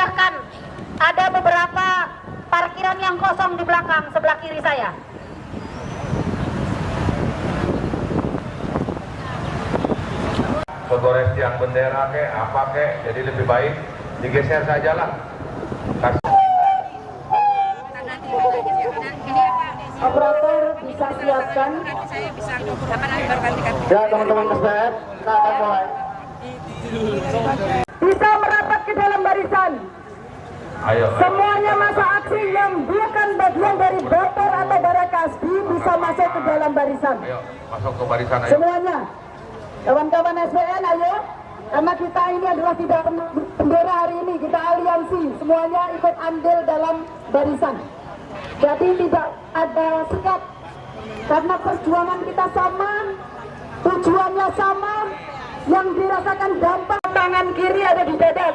Silahkan, ada beberapa parkiran yang kosong di belakang sebelah kiri saya. Foto tiang bendera ke apa ke, jadi lebih baik digeser sajalah. Operator bisa siapkan. Ya teman-teman SPN, kita akan mulai. Bisa merapat ke dalam barisan. Ayo. Semuanya masa aksi yang bukan bagian dari Baper atau Barakasbi bisa masuk ke dalam barisan. Ayo, masuk ke barisan ayo. Semuanya, kawan-kawan SPN, ayo. Karena kita ini adalah tidak bendera hari ini, kita aliansi. Semuanya ikut andil dalam barisan. Jadi tidak ada sekat. Karena perjuangan kita sama, tujuannya sama, yang dirasakan dampak tangan kiri ada di dada.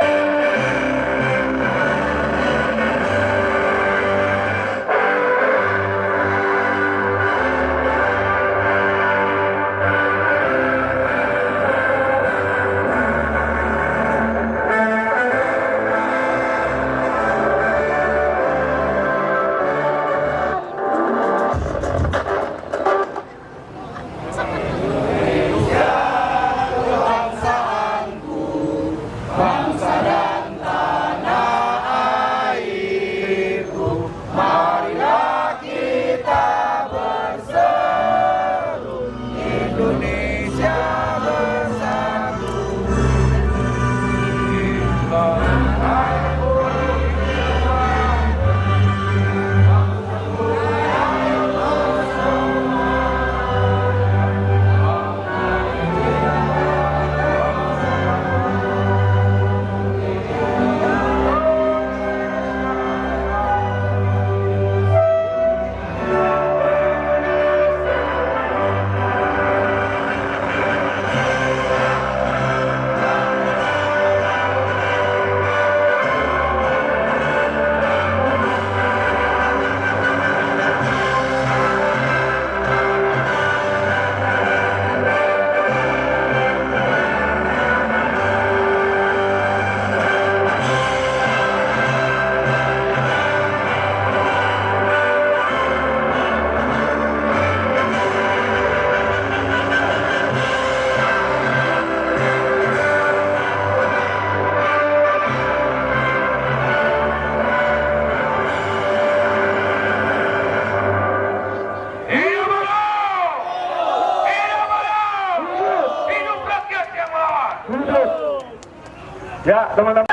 Ya teman-teman.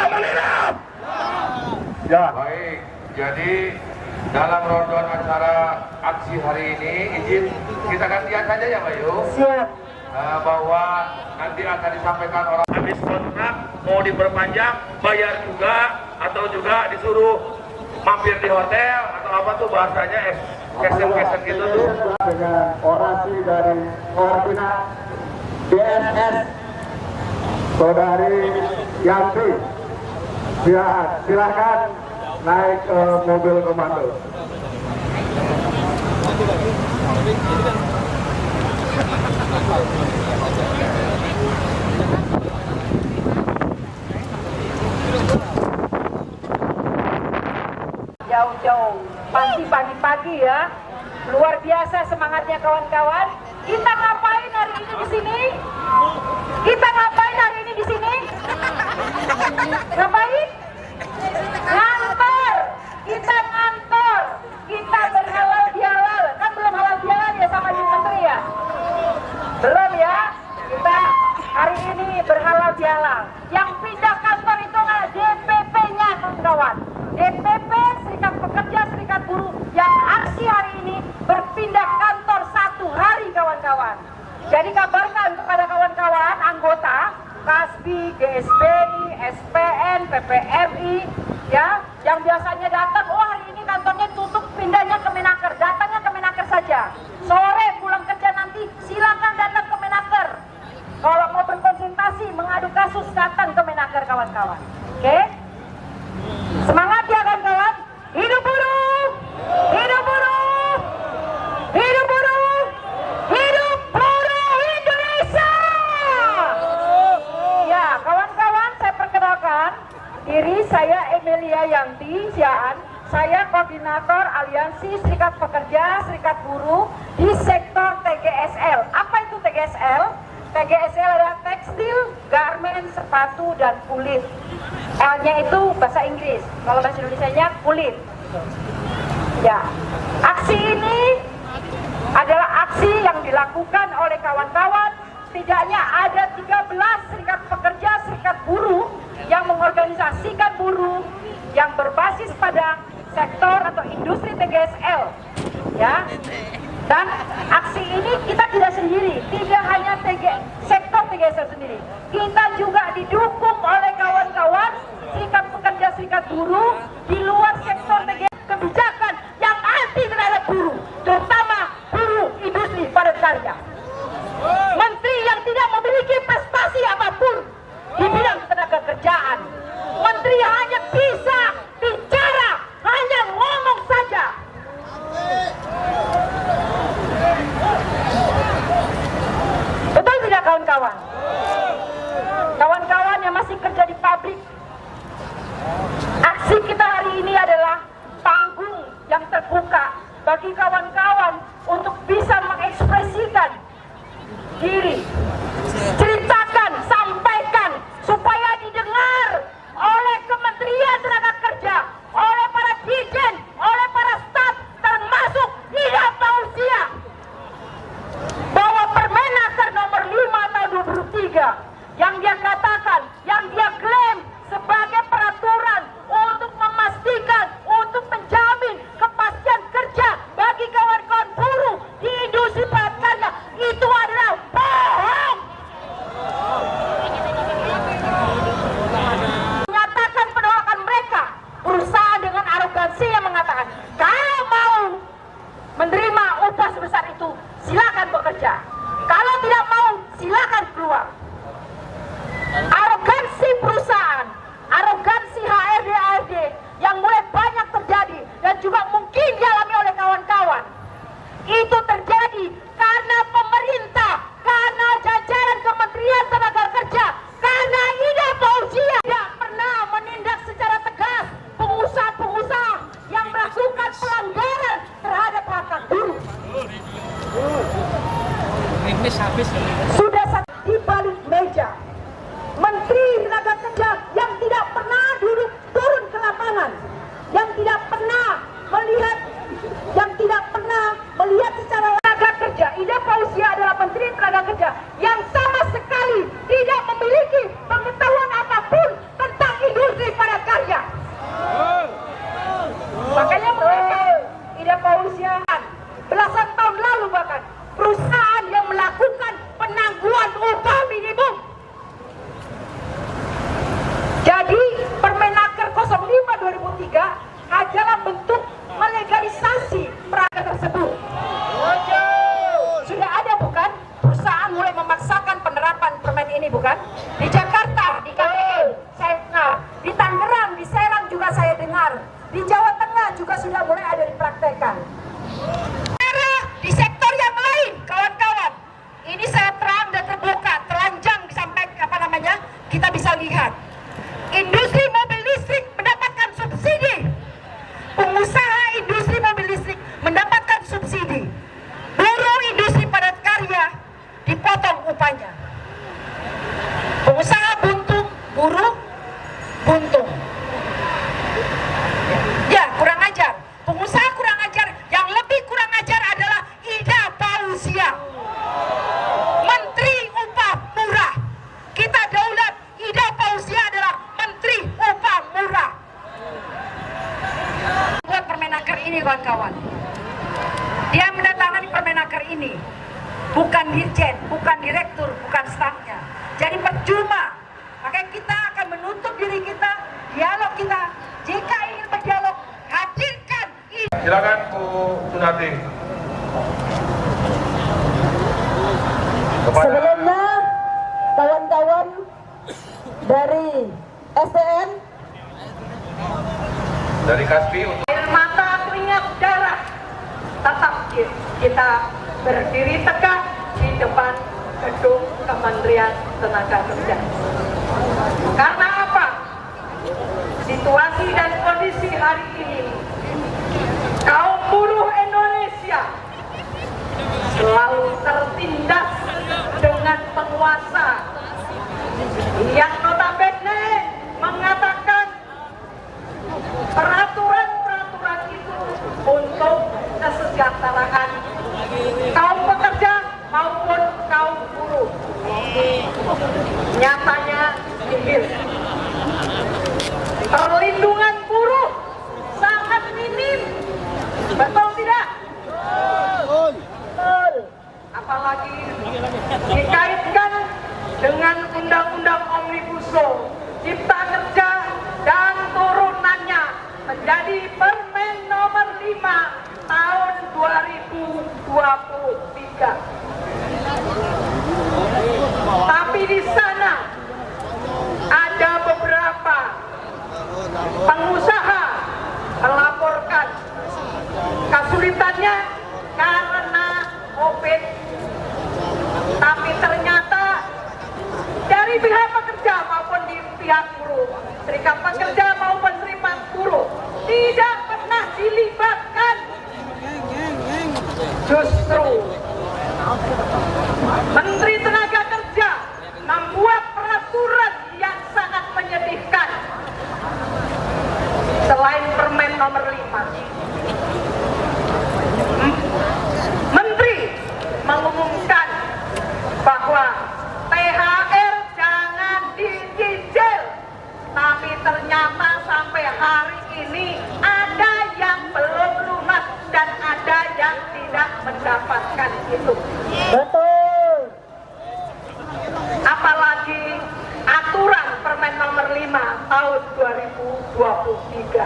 Ya. Baik, jadi dalam rundown acara aksi hari ini, izin kita gantian saja ya Bayu. Siap. Bahwa nanti akan disampaikan orang habis kontrak mau diperpanjang, bayar juga atau juga disuruh mampir di hotel atau apa tuh bahasanya kesen-kesen gitu tuh. Dengan orasi dari koordinat DSS Saudari Yanti, silakan naik ke mobil komando. Jauh-jauh, pagi-pagi ya, luar biasa semangatnya kawan-kawan. Kita ngapain hari ini di sini? Kita ngapain hari ini di sini? Ngapain? Ngantor. Kita ngantor. Kita berhalal bihalal. Kan belum halal bihalal ya sama Ibu Menteri ya? Belum ya? Kita hari ini berhalal bihalal. Yang pindah kantor itu adalah DPP-nya kawan-kawan. DPP Serikat Pekerja Serikat Buruh yang aksi hari ini berpindah kantor 1 hari kawan-kawan. Jadi kabarkan kepada kawan-kawan anggota KASBI, GSBI, SPN, PPRI ya, yang biasanya datang, oh hari ini kantornya tutup, pindahnya ke Menaker, datangnya ke Menaker saja. Sore pulang kerja nanti silakan datang ke Menaker. Kalau mau berkonsultasi, mengadu kasus, datang ke Menaker kawan-kawan. Oke? Semangat ya kawan-kawan. Hidup buruh! Hidup buruh! Hidup buruh! Hidup buruh Indonesia! Ya, kawan-kawan, saya perkenalkan diri saya Emil Delia Yanti Siaan. Saya koordinator Aliansi Serikat Pekerja Serikat Buruh di sektor TGSL. Apa itu TGSL? TGSL adalah tekstil, garmen, sepatu, dan kulit. L-nya itu bahasa Inggris, kalau bahasa Indonesianya kulit. Ya, aksi ini adalah aksi yang dilakukan oleh kawan-kawan. Setidaknya ada 13 serikat pekerja, serikat buruh yang mengorganisasikan buruh yang berbasis pada sektor atau industri TGSL, ya. Dan aksi ini kita tidak sendiri, tidak hanya sektor TGSL sendiri. Kita juga didukung oleh kawan-kawan serikat pekerja, serikat buruh di luar sektor TGSL, kebijakan yang anti terhadap buruh, terutama buruh industri padat karya. Menteri yang tidak memiliki prestasi apapun di bidang tenaga kerjaan. Menteri yang hanya bisa bicara, hanya ngomong saja. Betul tidak kawan-kawan? Kawan-kawan yang masih kerja di pabrik, aksi kita hari ini adalah panggung yang terbuka bagi kawan-kawan untuk bisa mengekspresikan diri, ceritakan, sampaikan supaya didengar oleh Kementerian Tenaga Kerja, oleh para dirjen, oleh para staf, termasuk Ida Fauzia, bahwa Permenaker nomor 5 tahun 2023 yang dia katakan, yang dia klaim sebagai peraturan untuk memastikan, untuk menjamin kepastian kerja bagi kawan-kawan buruh di industri padat karya, itu adalah bohong. Menyatakan penolakan mereka, perusahaan dengan arogansi yang mengatakan, kalau mau menerima upah sebesar itu, silakan bekerja. Kalau tidak mau, silakan keluar. Arogansi perusahaan, arogansi HRD yang mulai banyak terjadi dan juga mungkin dialami oleh kawan-kawan, itu terjadi karena pemerintah, karena jajaran Kementerian Tenaga Kerja, karena Ida Fauzia tidak pernah menindak secara tegas pengusaha-pengusaha yang melakukan pelanggaran terhadap hak buruh. Sudah di balik meja Menteri Tenaga Kerja yang tidak pernah duduk turun ke lapangan, yang tidak pernah melihat secara tenaga kerja. Ida Fauzia adalah Menteri Tenaga Kerja yang sama sekali tidak memiliki pengetahuan apapun tentang industri padat karya. Makanya mereka, Ida Fauzia, belasan tahun lalu bahkan, perusahaan yang melakukan penangguhan upah minimum. Jadi Permenaker 05/2003 adalah bentuk melegalisasi perangkat tersebut. Sudah ada bukan? Perusahaan mulai memaksakan penerapan permen ini bukan? Di Jakarta, di KPN, saya dengar. Di Tangerang, di Serang juga saya dengar. Di Jawa Tengah juga sudah mulai ada dipraktekkan. Di sektor yang lain, kawan-kawan, ini saya terang dan terbuka, telanjang sampai kita bisa lihat. Industri mobil listrik mendapatkan subsidi. Pengusaha industri mobil listrik mendapatkan subsidi. Buruh industri padat karya dipotong upahnya. Pengusaha buntung, buruh buntung. Ya, kurang ajar. Pengusaha kurang ajar. Yang lebih kurang ajar adalah Ida Fauzia, Menteri Upah Murah. Kita daulat, Ida Fauzia adalah Menteri Upah Murah. Buat Permenaker ini kawan-kawan, dia mendatangani Permenaker ini, bukan dirjen, bukan direktur, bukan stafnya. Jadi percuma. Makanya kita akan menutup diri kita, dialog kita. Jika ingin berdialog, hadirkan. Silakan Bu Sunati. Sebelumnya kawan-kawan dari STN, dari Kaspi untuk air mata, keringat, darah, tetap kita berdiri tegak di depan gedung Kementerian Tenaga Kerja. Karena apa? Di Situasi dan kondisi hari ini, kaum buruh Indonesia selalu tertindas dengan penguasa yang notabene mengatakan peraturan-peraturan itu untuk kesejahteraan kaum pekerja maupun kaum buruh. Nyatanya nihil. Perlindungan buruh sangat minim. Betul tidak? Betul. Apalagi dikaitkan dengan Undang-Undang Omnibus Law Cipta Kerja dan turunannya menjadi Permen nomor 5 tahun 2023. Tapi di sana ada beberapa pengusaha melaporkan kesulitannya karena COVID. Tapi ternyata dari pihak pekerja maupun di pihak buruh, serikat pekerja maupun serikat buruh tidak pernah dilibatkan. Justru Menteri Tenaga Kerja membuat peraturan yang sangat menyedihkan. Selain Permen nomor 5, Menteri mengumumkan bahwa THR jangan dicicil. Tapi ternyata sampai hari ini ada yang belum lunas dan ada yang tidak mendapatkan itu. Betul. Apalagi aturan Permen nomor 5 tahun 2023.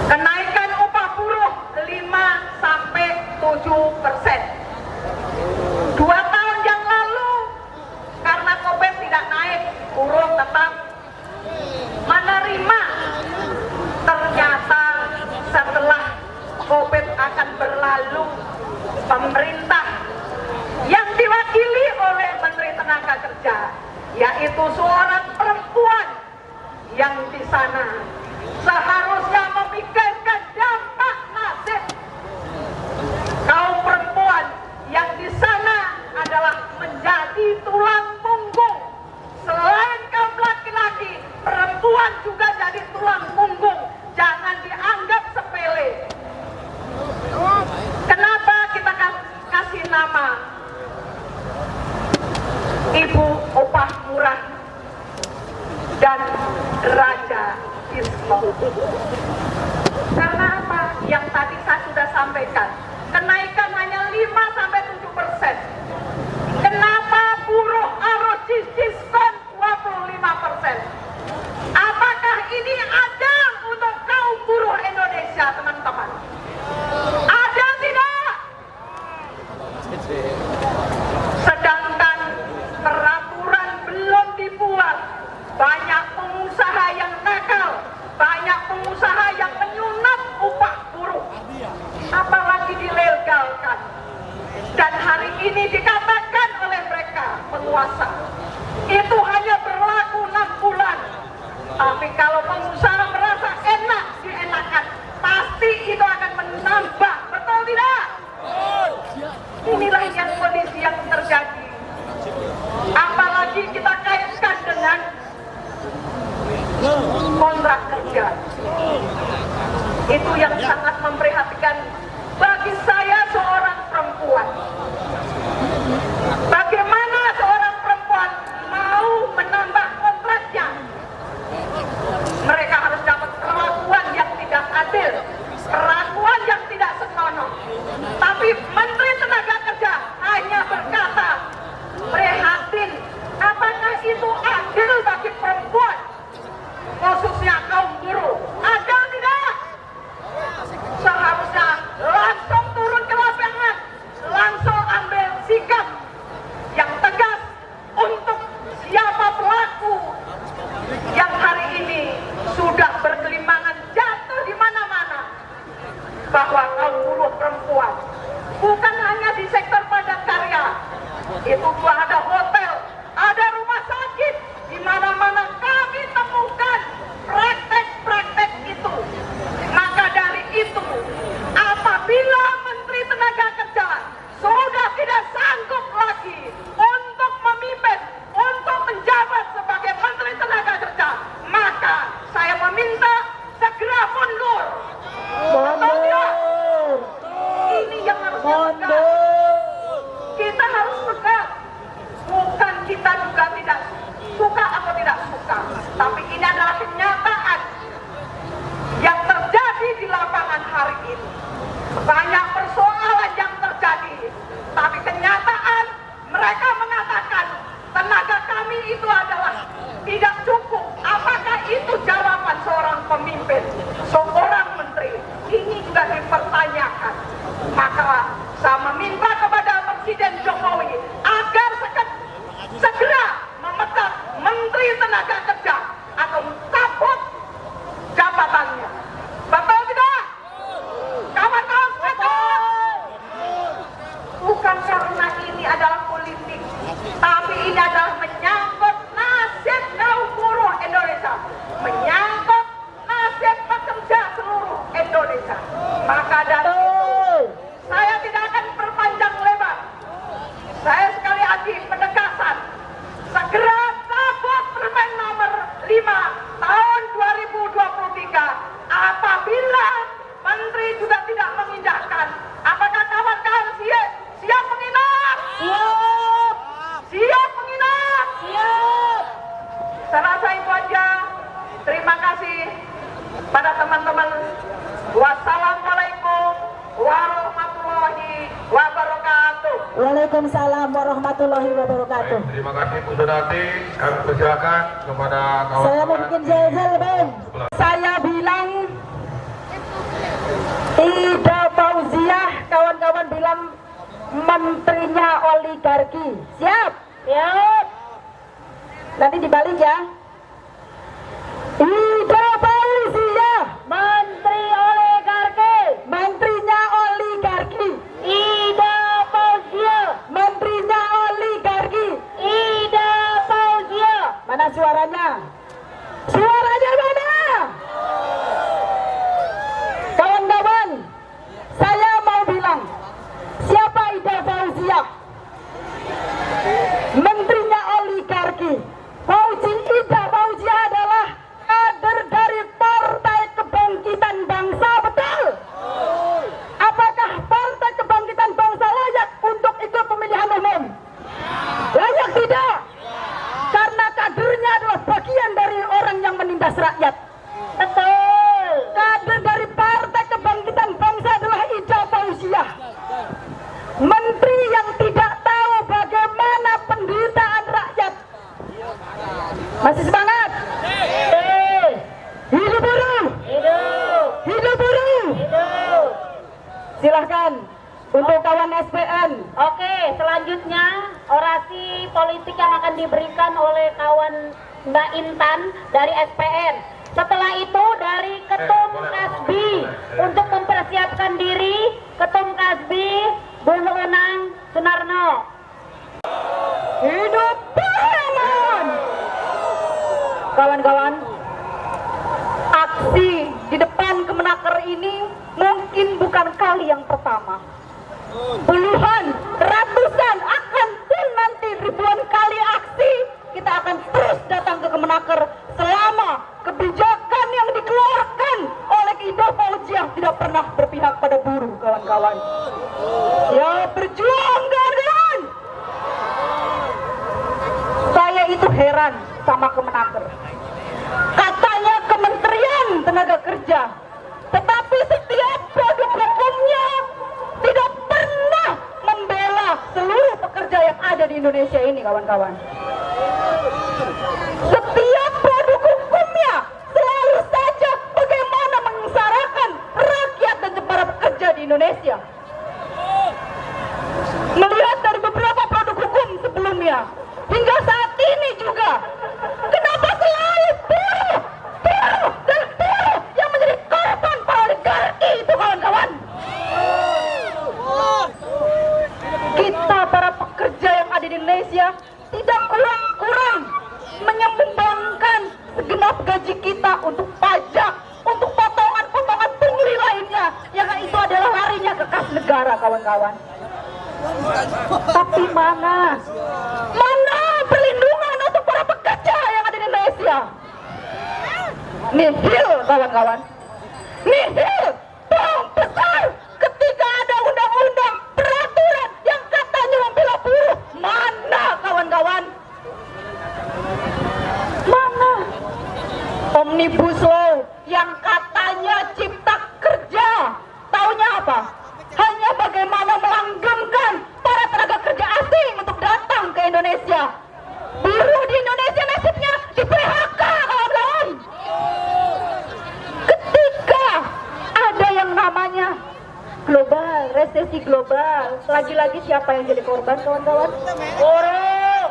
Kenaikan upah buruh 5-7%. 2 tahun yang lalu karena COVID tidak naik, buruh tetap menerima. Ternyata setelah COVID akan berlalu, pemerintah yang diwakili oleh Menteri Tenaga Kerja, yaitu seorang perempuan yang di sana seharusnya memikirkan dampak nasib kaum perempuan yang di sana adalah menjadi tulang punggung. Selain kaum laki-laki, perempuan juga jadi tulang punggung. Jangan dianggap sepele. Kenapa kita kasih nama Ibu Upah Murah dan Raja Diskon? Karena apa? Yang tadi saya sudah sampaikan, kenaikan hanya 5-7%. Kenapa buruh harus diskon 25%? Apakah ini adil untuk kaum buruh Indonesia, teman-teman? Ada tidak? Sedangkan peraturan belum dibuat, banyak pengusaha yang nakal, banyak pengusaha yang menyunat upah buruh, apalagi dilegalkan. Dan hari ini dikatakan oleh mereka, penguasa, itu hanya berlaku 6 bulan. Tapi kalau pengusaha merasa enak, dienakan, pasti itu akan menambah. Betul tidak? Inilah yang kondisi yang terjadi. Apalagi kita kaitkan dengan kontrak kerja. Itu yang sangat memprihatinkan bagi saya seorang perempuan. Bagaimana seorang perempuan mau menambah kontraknya? Mereka harus dapat perlakuan yang tidak adil, perlakuan yang tidak senonoh. Tapi Menteri Tenaga Kerja hanya berkata, prihatin. Apakah itu adil bagi perempuan, khususnya kaum buruh? Adil tidak? Seharusnya langsung turun ke lapangan, langsung ambil sikap yang tegas untuk siapa pelaku yang hari ini sudah bergelimpangan jatuh di mana-mana, bahwa kaum buruh perempuan bukan hanya di sektor padat karya, itu juga ada hotel, ada rumah sakit, di mana-mana kami temukan memimpin seorang menteri ini juga dipertanyakan. Maka saya meminta kepada Presiden Jokowi agar segera memecat Menteri Tenaga Kerja atau cabut jabatannya. Betul tidak? Kawan-kawan betul. Bukan karena ini adalah politik, tapi ini adalah menyangkut nasib kaum buruh Indonesia, menyangkut nasib pekerja seluruh Indonesia. Maka dari itu, saya tidak akan berpanjang lebar. Saya sekali lagi penegasan, segera cabut Permen nomor 5 tahun 2023. Apabila Menteri juga tidak mengindahkan, apakah kawan-kawan siap menginap? Siap. Siap menginap? Siap. Saya rasa itu aja. Terima kasih pada teman-teman. Wassalamualaikum warahmatullahi wabarakatuh. Waalaikumsalam warahmatullahi wabarakatuh. Terima kasih Bu Donati. Kami persilakan kepada kawan-kawan. Saya mungkin jahil, Bang. Saya bilang Ida Fauziah, kawan-kawan bilang menterinya oligarki. Siap? Siap. Nanti dibalik ya. Ida Fauziah, menteri oligarki. Menterinya oligarki. Ida Fauziah, menterinya oligarki. Ida Fauziah. Mana suaranya? Suaranya mana? Kawan-kawan, saya mau bilang, siapa Ida Fauziah? Menterinya oligarki. Ida Fauziah adalah kader dari Partai Kebangkitan Bangsa, betul? Apakah Partai Kebangkitan Bangsa layak untuk ikut pemilihan umum? Layak tidak? Karena kadernya adalah bagian dari orang yang menindas rakyat. Betul. Kader dari Partai Kebangkitan Bangsa adalah Ida Fauziah. Menteri yang tidak tahu bagaimana penderitaan rakyat. Masih semangat? Hidup buruh! Hidup! Hidup buruh! Hidup! Silahkan untuk kawan SPN. Oke, selanjutnya orasi politik yang akan diberikan oleh kawan Mbak Intan dari SPN. Setelah itu dari Ketum Kasbi untuk mempersiapkan diri, Ketum Kasbi Bung Unang Sunarno. Hidup Parlemen! Kawan-kawan, aksi di depan Kemenaker ini mungkin bukan kali yang pertama. Puluhan, ratusan, akan pun nanti ribuan kali aksi kita akan terus datang ke Kemenaker selama kebijakan yang dikeluarkan oleh Ida Fauziah tidak pernah berpihak pada buruh, kawan-kawan. Ya, berjuang, kawan-kawan! Saya itu heran sama Kemenaker. Katanya Kementerian Tenaga Kerja, tetapi setiap produk hukumnya tidak pernah membela seluruh pekerja yang ada di Indonesia ini, kawan-kawan. Setiap produk hukumnya selalu saja bagaimana menyengsarakan rakyat dan para pekerja di Indonesia. Melihat dari beberapa produk hukum sebelumnya, hingga saat ini juga, kenapa selalu buruh dan buruh yang menjadi korban oligarki itu, kawan-kawan? Kita para pekerja yang ada di Indonesia tidak kurang-kurang menyumbangkan segenap gaji kita untuk pajak, untuk potongan-potongan pungli lainnya, yang itu adalah larinya ke kas negara, kawan-kawan. Tapi mana perlindungan untuk para pekerja yang ada di Indonesia? Nihil, kawan-kawan. Nihil, bohong besar. Ketika ada undang-undang, peraturan yang katanya membela buruh, mana, kawan-kawan? Mana? Omnibus Law yang katanya cipta kerja, taunya apa? Hanya bagaimana melanggengkan para tenaga kerja asing untuk datang ke Indonesia. Buruh di Indonesia nasibnya di PHK, kawan-kawan. global, resesi global. Lagi-lagi siapa yang jadi korban, kawan-kawan?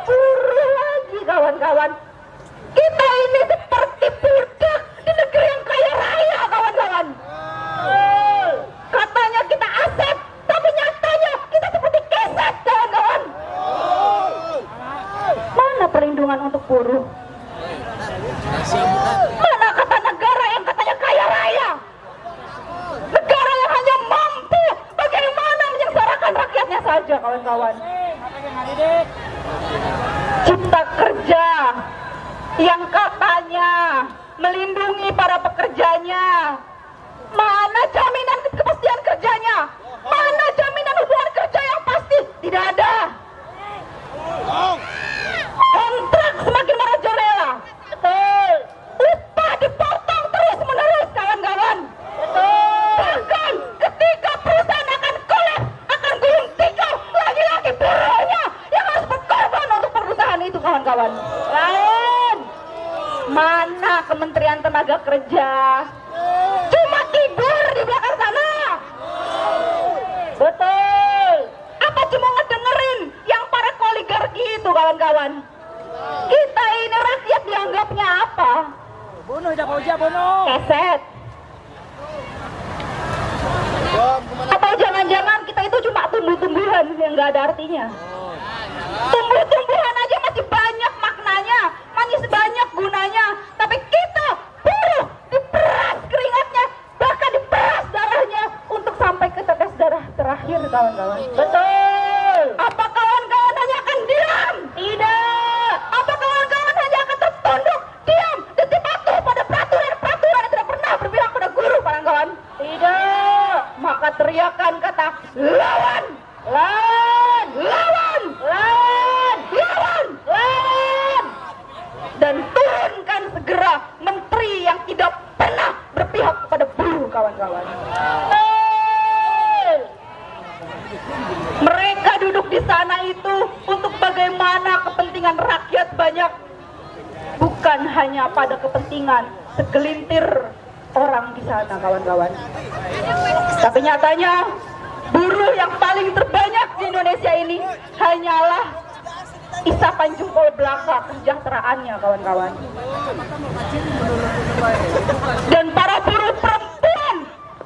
Buruh lagi, kawan-kawan. Kita ini seperti budak di negeri yang kaya raya, kawan-kawan. Katanya kita aset, tapi nyatanya kita seperti keset, kawan-kawan. Mana perlindungan untuk buruh? Mana kata negara yang katanya kaya raya? Negara yang hanya mampu bagaimana menyengsarakan rakyatnya saja, kawan-kawan. Cipta kerja yang katanya melindungi para pekerjanya, mana jaminan kepastian kerjanya? Mana jaminan hubungan kerja yang pasti? Tidak ada. Kontrak semakin merajalela. Betul. Upah dipotong terus menerus, kawan-kawan. Betul. Bahkan ketika perusahaan akan kolaps, akan gulung tikar, lagi-lagi buruhnya yang harus berkorban untuk perusahaan itu, kawan-kawan. Lain. Mana Kementerian Tenaga Kerja? Cuma tidur di belakang sana. Betul. Apa cuma ngedengerin yang para oligarki itu, kawan-kawan? Kita ini rakyat dianggapnya apa? Keset. Atau jangan-jangan kita itu cuma tumbuh-tumbuhan yang gak ada artinya? Tumbuh-tumbuhan aja masih banyak maknanya, masih banyak gunanya. Tapi kita buruh, diperas keringatnya, bahkan diperas darahnya untuk sampai ke tetes darah terakhir, kawan-kawan. Betul. Apa kawan-kawan hanya akan diam? Tidak. Apa kawan-kawan hanya akan tertunduk, diam, dan patuh pada peraturan-peraturan yang tidak pernah berpihak pada guru, kawan-kawan? Tidak. Maka teriakan kata lawan, lawan, lawan, lawan, lawan, lawan, dan turunkan segera menteri yang tidak pernah berpihak kepada buruh, kawan-kawan. Mereka duduk di sana itu untuk bagaimana kepentingan rakyat banyak, bukan hanya pada kepentingan segelintir orang di sana, kawan-kawan. Tapi nyatanya buruh yang paling terbanyak di Indonesia ini hanyalah isapan jempol belaka kesejahteraannya, kawan-kawan. Dan para buruh perempuan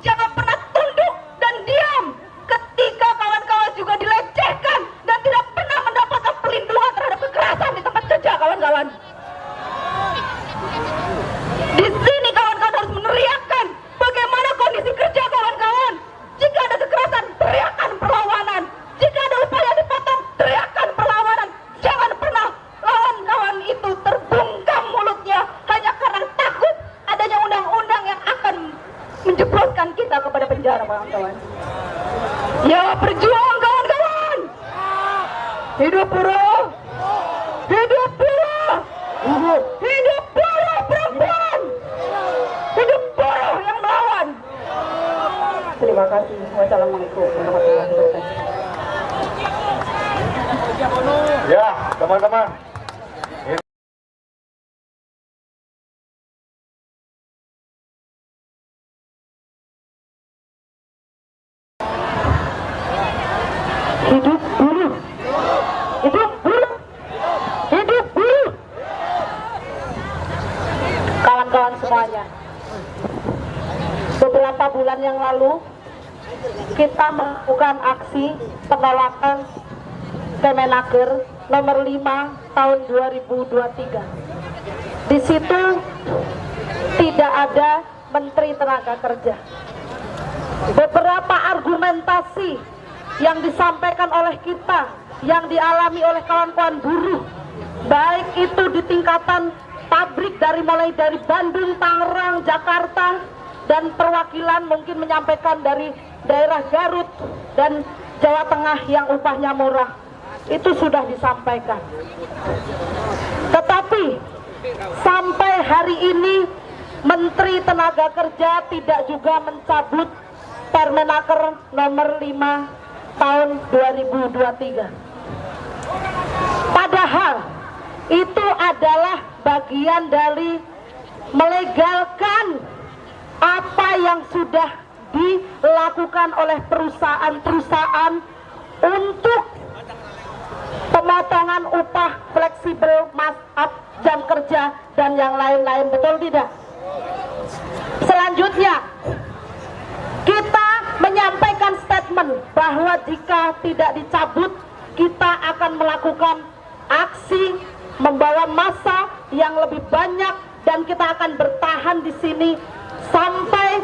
jangan pernah tunduk dan diam ketika kawan-kawan juga dilecehkan dan tidak pernah mendapatkan perlindungan terhadap kekerasan di tempat kerja, kawan-kawan. Di sini kawan-kawan harus meneriakkan bagaimana kondisi kerja, kawan-kawan. Jika ada kekerasan, teriakan perlawanan. Jika ada upaya dipotong, teriakan perlawanan. Jangan pernah kawan-kawan itu terbungkam mulutnya hanya karena takut adanya undang-undang yang akan menjebloskan kita kepada penjara, kawan-kawan. Ya, berjuang, kawan-kawan. Hidup buruh, hidup buruh, hidup buruh perempuan, hidup buruh yang melawan. Terima kasih. Wassalamualaikum warahmatullahi wabarakatuh. Ya, teman-teman. Hidup buruh, hidup buruh, hidup buruh. Kawan-kawan semuanya, beberapa bulan yang lalu kita melakukan aksi penolakan Kemenaker nomor 5 tahun 2023. Di situ tidak ada Menteri Tenaga Kerja. Beberapa argumentasi yang disampaikan oleh kita, yang dialami oleh kawan-kawan buruh, baik itu di tingkatan pabrik mulai dari Bandung, Tangerang, Jakarta, dan perwakilan mungkin menyampaikan dari daerah Garut dan Jawa Tengah yang upahnya murah. Itu sudah disampaikan. Tetapi sampai hari ini Menteri Tenaga Kerja tidak juga mencabut Permenaker nomor 5 tahun 2023. Padahal itu adalah bagian dari melegalkan apa yang sudah dilakukan oleh perusahaan-perusahaan untuk pemotongan upah fleksibel, markup jam kerja, dan yang lain-lain. Betul tidak? Selanjutnya, kita menyampaikan statement bahwa jika tidak dicabut, kita akan melakukan aksi membawa massa yang lebih banyak, dan kita akan bertahan di sini sampai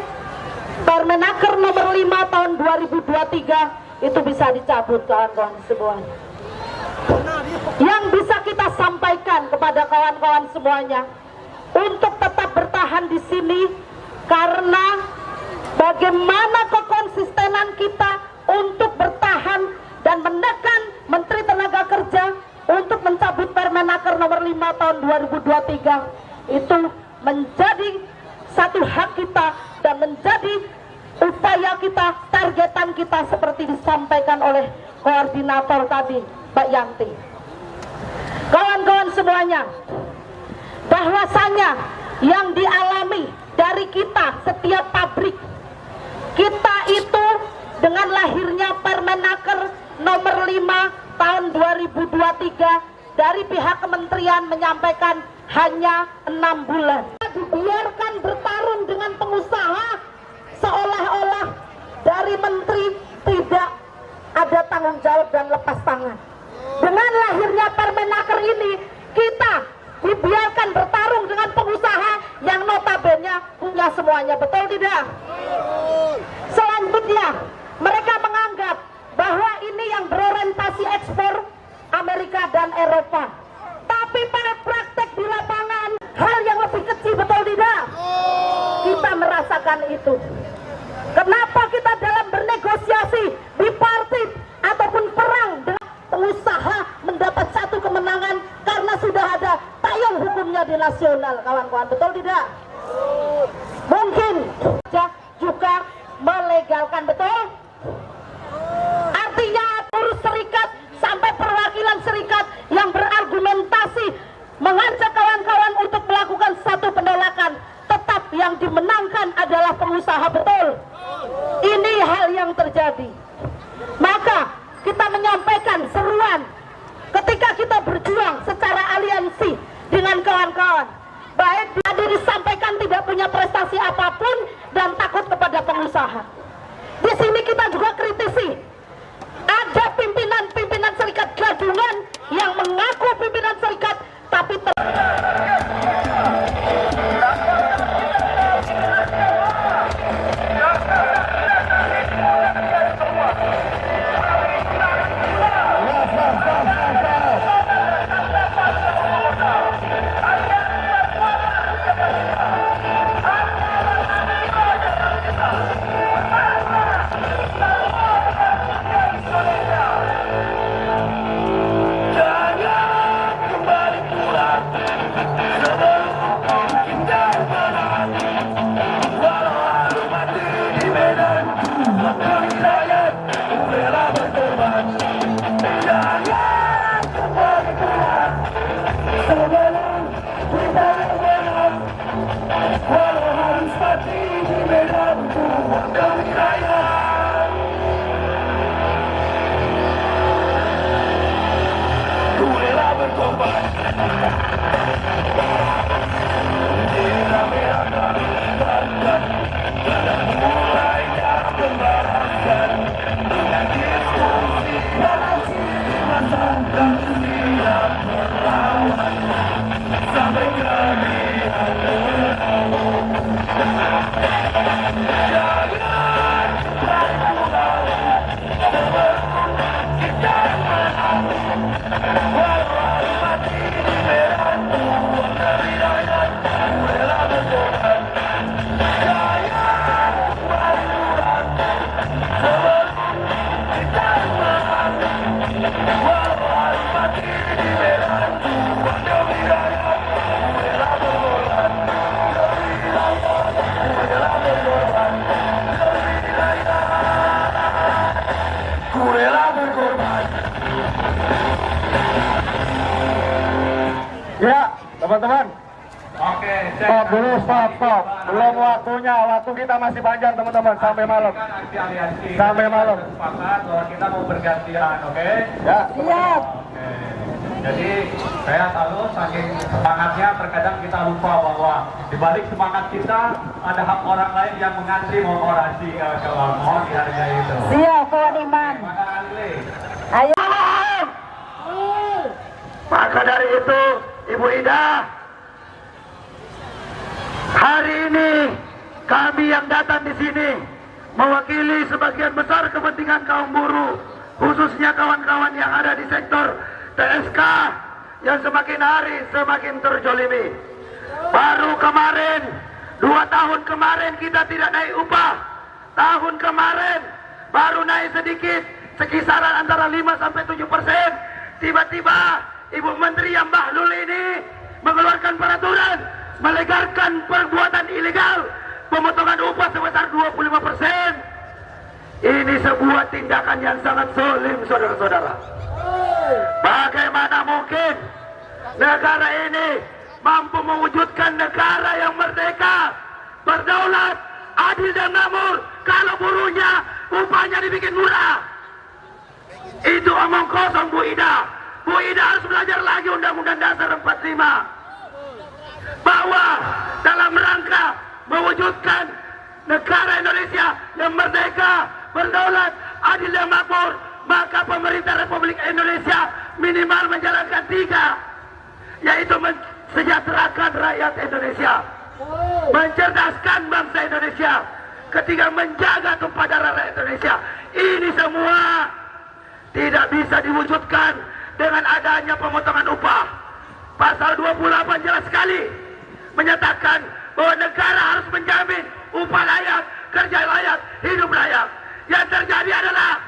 Permenaker nomor 5 tahun 2023 itu bisa dicabut, kawan-kawan semuanya. Yang bisa kita sampaikan kepada kawan-kawan semuanya untuk tetap bertahan di sini, karena bagaimana kekonsistenan kita untuk bertahan dan menekan Menteri Tenaga Kerja untuk mencabut Permenaker nomor 5 tahun 2023 itu menjadi satu hak kita dan menjadi upaya kita, targetan kita seperti disampaikan oleh koordinator tadi, Mbak Yanti. Kawan-kawan semuanya, bahwasanya yang dialami dari kita setiap pabrik kita itu dengan lahirnya Permenaker nomor 5 tahun 2023 dari pihak kementerian menyampaikan hanya 6 bulan. Dibiarkan bertarung dengan pengusaha seolah-olah dari menteri tidak ada tanggung jawab dan lepas tangan. Dengan lahirnya Permenaker ini, kita dibiarkan bertarung dengan pengusaha yang notabene punya semuanya. Betul tidak? Selanjutnya, mereka menganggap bahwa ini yang berorientasi ekspor Amerika dan Eropa. Tapi pada praktek di lapangan hal yang lebih kecil, betul tidak? Kita merasakan itu. Kenapa kita dalam bernegosiasi bipartit ataupun perang dengan pengusaha mendapat satu kemenangan? Karena sudah ada payung hukumnya di nasional, kawan-kawan. Betul tidak? Mungkin juga melegalkan, betul? Artinya urus serikat sampai perwakilan serikat yang berargumentasi mengajak kawan-kawan untuk melakukan satu penolakan, tetap yang dimenangkan adalah pengusaha, betul? Ini hal yang terjadi. Maka kita menyampaikan seruan ketika kita berjuang secara aliansi dengan kawan-kawan, baik tadi disampaikan tidak punya prestasi apapun dan takut kepada pengusaha. Di sini kita juga kritisi, ada pimpinan-pimpinan serikat gabungan yang mengaku pimpinan serikat tapi Ya, teman-teman. Oke, Stop dulu, stop. Belum waktunya, waktu kita masih panjang teman-teman, sampai malam. Sampai malam. Sepakat bahwa kita mau bergantian, oke? Ya. Siap. Oke. Jadi saya tahu saking semangatnya terkadang kita lupa bahwa di balik semangat kita ada hak orang lain yang mengantri mau orasi kawan-kawan. Mohon dihargai itu. Siap, kawan Iman. Maka Ali. Ayo. Maka dari itu, Ibu Ida, hari ini kami yang datang di sini mewakili sebagian besar kepentingan kaum buruh, khususnya kawan-kawan yang ada di sektor TSK yang semakin hari semakin terjolimi. Baru kemarin, 2 tahun kemarin kita tidak naik upah. Tahun kemarin baru naik sedikit, sekisaran antara 5-7%. Tiba-tiba Ibu Menteri yang bahlul ini mengeluarkan peraturan melegalkan perbuatan ilegal pemotongan upah sebesar 25%. Ini sebuah tindakan yang sangat zalim, saudara-saudara. Bagaimana mungkin negara ini mampu mewujudkan negara yang merdeka, berdaulat, adil dan makmur kalau buruhnya upahnya dibikin murah? Itu omong kosong, Bu Ida. Bu Ida harus belajar lagi Undang-Undang Dasar 45 bahwa dalam rangka mewujudkan negara Indonesia yang merdeka, berdaulat, adil dan makmur, maka pemerintah Republik Indonesia minimal menjalankan 3, yaitu mensejahterakan rakyat Indonesia, mencerdaskan bangsa Indonesia, ketiga menjaga tumpah darah rakyat Indonesia. Ini semua tidak bisa diwujudkan dengan adanya pemotongan upah. Pasal 28 jelas sekali menyatakan bahwa negara harus menjamin upah layak, kerja layak, hidup layak. Yang terjadi adalah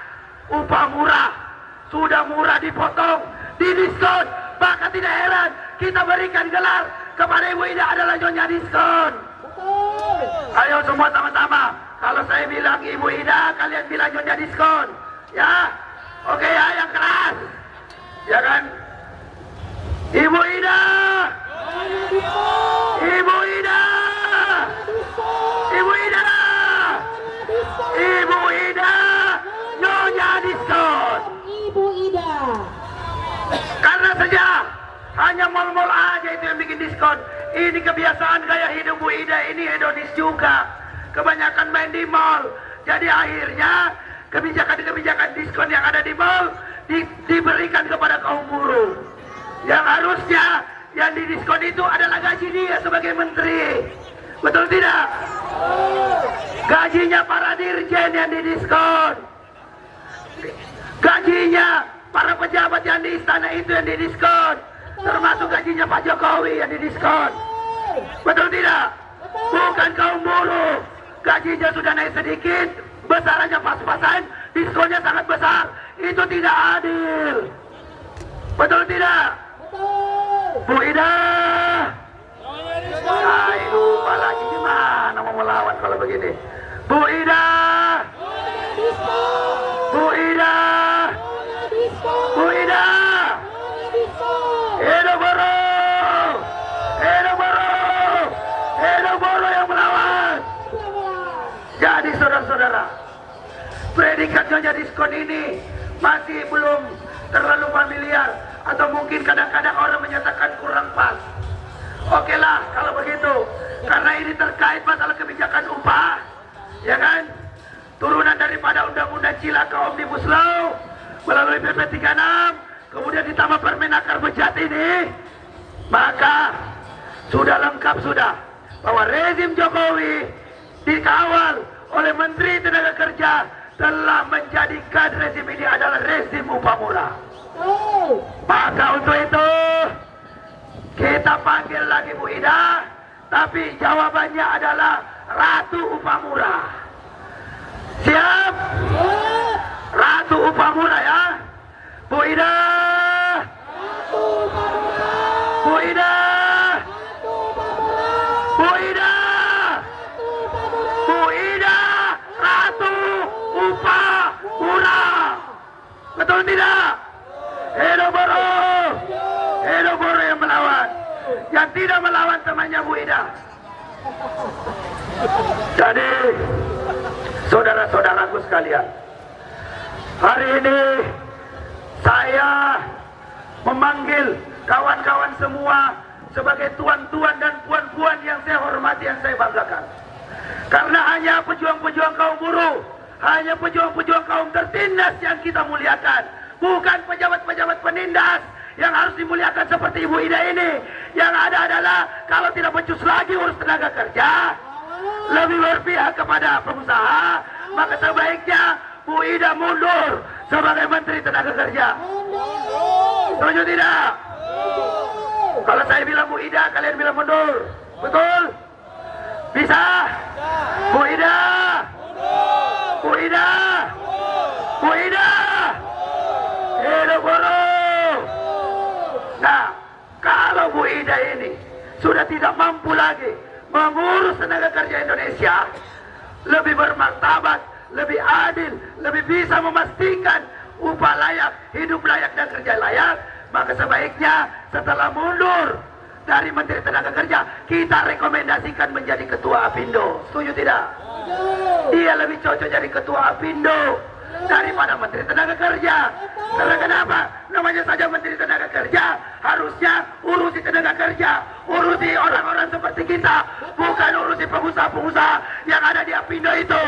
upah murah, sudah murah dipotong, didiskon. Maka tidak heran kita berikan gelar kepada Ibu Ida adalah Nyonya Diskon. Ayo semua sama-sama, kalau saya bilang Ibu Ida, kalian bilang Nyonya Diskon. Ya, oke ya, yang keras, ya kan? Ibu Ida, Ibu Ida, Ibu Ida, Ibu Ida, Nyonya Diskon. Ibu Ida. Karena saja hanya mal-mal aja itu yang bikin diskon. Ini kebiasaan gaya hidup Bu Ida ini hedonis juga. Kebanyakan main di mall. Jadi akhirnya kebijakan-kebijakan diskon yang ada di mall diberikan kepada kaum buruh. Yang harusnya yang didiskon itu adalah gaji dia sebagai menteri. Betul tidak? Gajinya para dirjen yang didiskon. Gajinya para pejabat yang di istana itu yang didiskon. Termasuk gajinya Pak Jokowi yang didiskon. Betul tidak? Bukan kaum buruh. Gajinya sudah naik sedikit, besarannya pas-pasan, diskonnya sangat besar. Itu tidak adil. Betul tidak? Bu Ida. Lupa lagi gimana mau melawan kalau begini. Bu Ida. Bu Ida. Bu Ida. Hidup buruh. Hidup buruh. Hidup buruh yang melawan. Jadi saudara-saudara, predikat Nyonya Diskon ini masih belum terlalu familiar, atau mungkin kadang-kadang orang menyatakan kurang pas. Oke lah kalau begitu, karena ini terkait masalah kebijakan upah, ya kan? Turunan daripada Undang-Undang Cilaka Omnibus Law melalui PP 36, kemudian ditambah Permenaker Bejat ini, maka sudah lengkap sudah bahwa rezim Jokowi dikawal oleh Menteri Tenaga Kerja telah menjadikan rezim ini adalah rezim upah murah. Maka untuk itu kita panggil lagi Bu Ida, tapi jawabannya adalah Ratu Upah Murah. Siap? Ratu Upah Murah ya. Bu Ida. Bu Ida. Bu Ida. Bu Ida. Ratu Upah Murah. Betul tidak? Hidup buruh. Hidup buruh yang melawan. Yang tidak melawan temannya Bu Ida. Jadi, saudara-saudaraku sekalian, hari ini saya memanggil kawan-kawan semua sebagai tuan-tuan dan puan-puan yang saya hormati, yang saya banggakan. Karena hanya pejuang-pejuang kaum buruh, hanya pejuang-pejuang kaum tertindas yang kita muliakan, bukan pejabat-pejabat penindas yang harus dimuliakan seperti Ibu Ida ini. Yang ada adalah kalau tidak becus lagi urus tenaga kerja, lebih berpihak kepada pengusaha, maka sebaiknya Bu Ida mundur sebagai Menteri Tenaga Kerja. Setuju tidak? Kalau saya bilang Bu Ida, kalian bilang mundur. Betul? Bisa? Bu Ida! Bu Ida! Bu Ida! Hidup buruh! Nah, kalau Bu Ida ini sudah tidak mampu lagi mengurus tenaga kerja Indonesia lebih bermartabat, lebih adil, lebih bisa memastikan upah layak, hidup layak dan kerja layak, maka sebaiknya setelah mundur dari Menteri Tenaga Kerja, kita rekomendasikan menjadi Ketua Apindo. Setuju tidak? Dia lebih cocok jadi Ketua Apindo daripada Menteri Tenaga Kerja. Karena kenapa? Namanya saja Menteri Tenaga Kerja, harusnya urusi tenaga kerja, urusi orang-orang seperti kita, bukan urusi pengusaha-pengusaha yang ada di Apindo itu.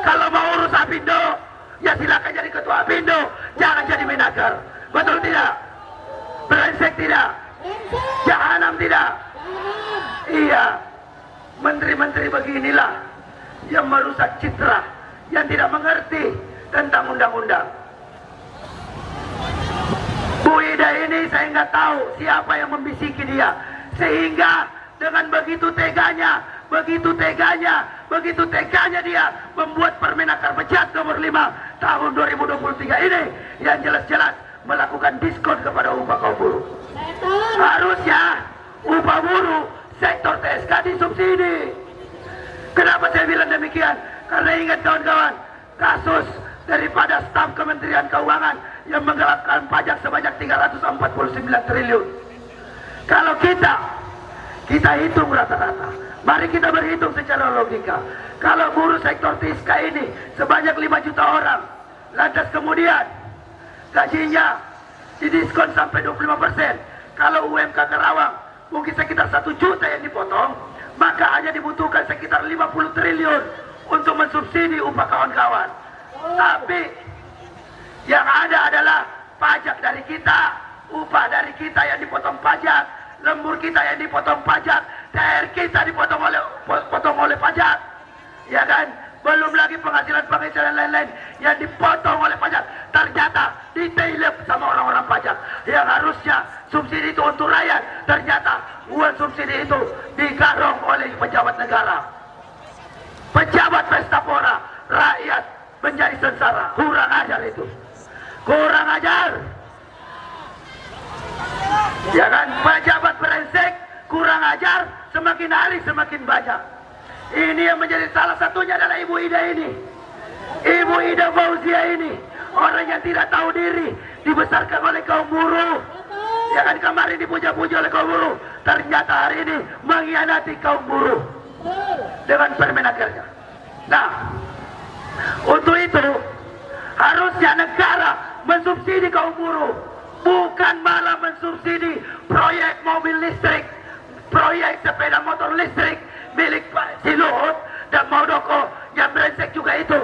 Kalau mau urus Apindo, ya silakan jadi Ketua Apindo, jangan jadi Menaker. Betul tidak? Brengsek tidak? Jahanam tidak? Iya, menteri-menteri beginilah yang merusak citra, yang tidak mengerti tentang undang-undang. Bu Ida ini saya nggak tahu siapa yang membisiki dia, sehingga dengan begitu teganya dia membuat Permenaker Bejat nomor 5 tahun 2023 ini yang jelas-jelas melakukan diskon kepada upah kaum buruh. Harusnya upah buruh sektor TSK disubsidi. Kenapa saya bilang demikian? Karena ingat kawan-kawan, kasus daripada staf Kementerian Keuangan yang menggelapkan pajak sebanyak 349 triliun. Kalau kita hitung rata-rata, mari kita berhitung secara logika. Kalau buruh sektor TSK ini sebanyak 5 juta orang, lantas kemudian gajinya didiskon sampai 25%. Kalau UMK Karawang mungkin sekitar 1 juta yang dipotong, maka hanya dibutuhkan sekitar 50 triliun untuk mensubsidi upah kawan-kawan. Tapi yang ada adalah pajak dari kita, upah dari kita yang dipotong pajak, lembur kita yang dipotong pajak, THR kita dipotong oleh pajak, ya kan? Belum lagi penghasilan lain-lain yang dipotong oleh pajak. Ternyata ditailep sama orang-orang pajak yang harusnya subsidi itu untuk rakyat. Ternyata uang subsidi itu digarong oleh pejabat negara, pejabat pesta pora, rakyat menjadi sengsara. Kurang ajar itu, kurang ajar, ya kan? Pejabat brengsek, kurang ajar, semakin hari semakin banyak. Ini yang menjadi salah satunya adalah Ibu Ida ini, Ibu Ida Fauzia ini, orang yang tidak tahu diri, dibesarkan oleh kaum buruh, ya kan? Kemarin dipuja-puja oleh kaum buruh, ternyata hari ini mengkhianati kaum buruh dengan Permenakernya. Nah, untuk itu harusnya negara mensubsidi kaum buruh, bukan malah mensubsidi proyek mobil listrik, proyek sepeda motor listrik milik Pak Luhut dan Muldoko yang brengsek juga itu.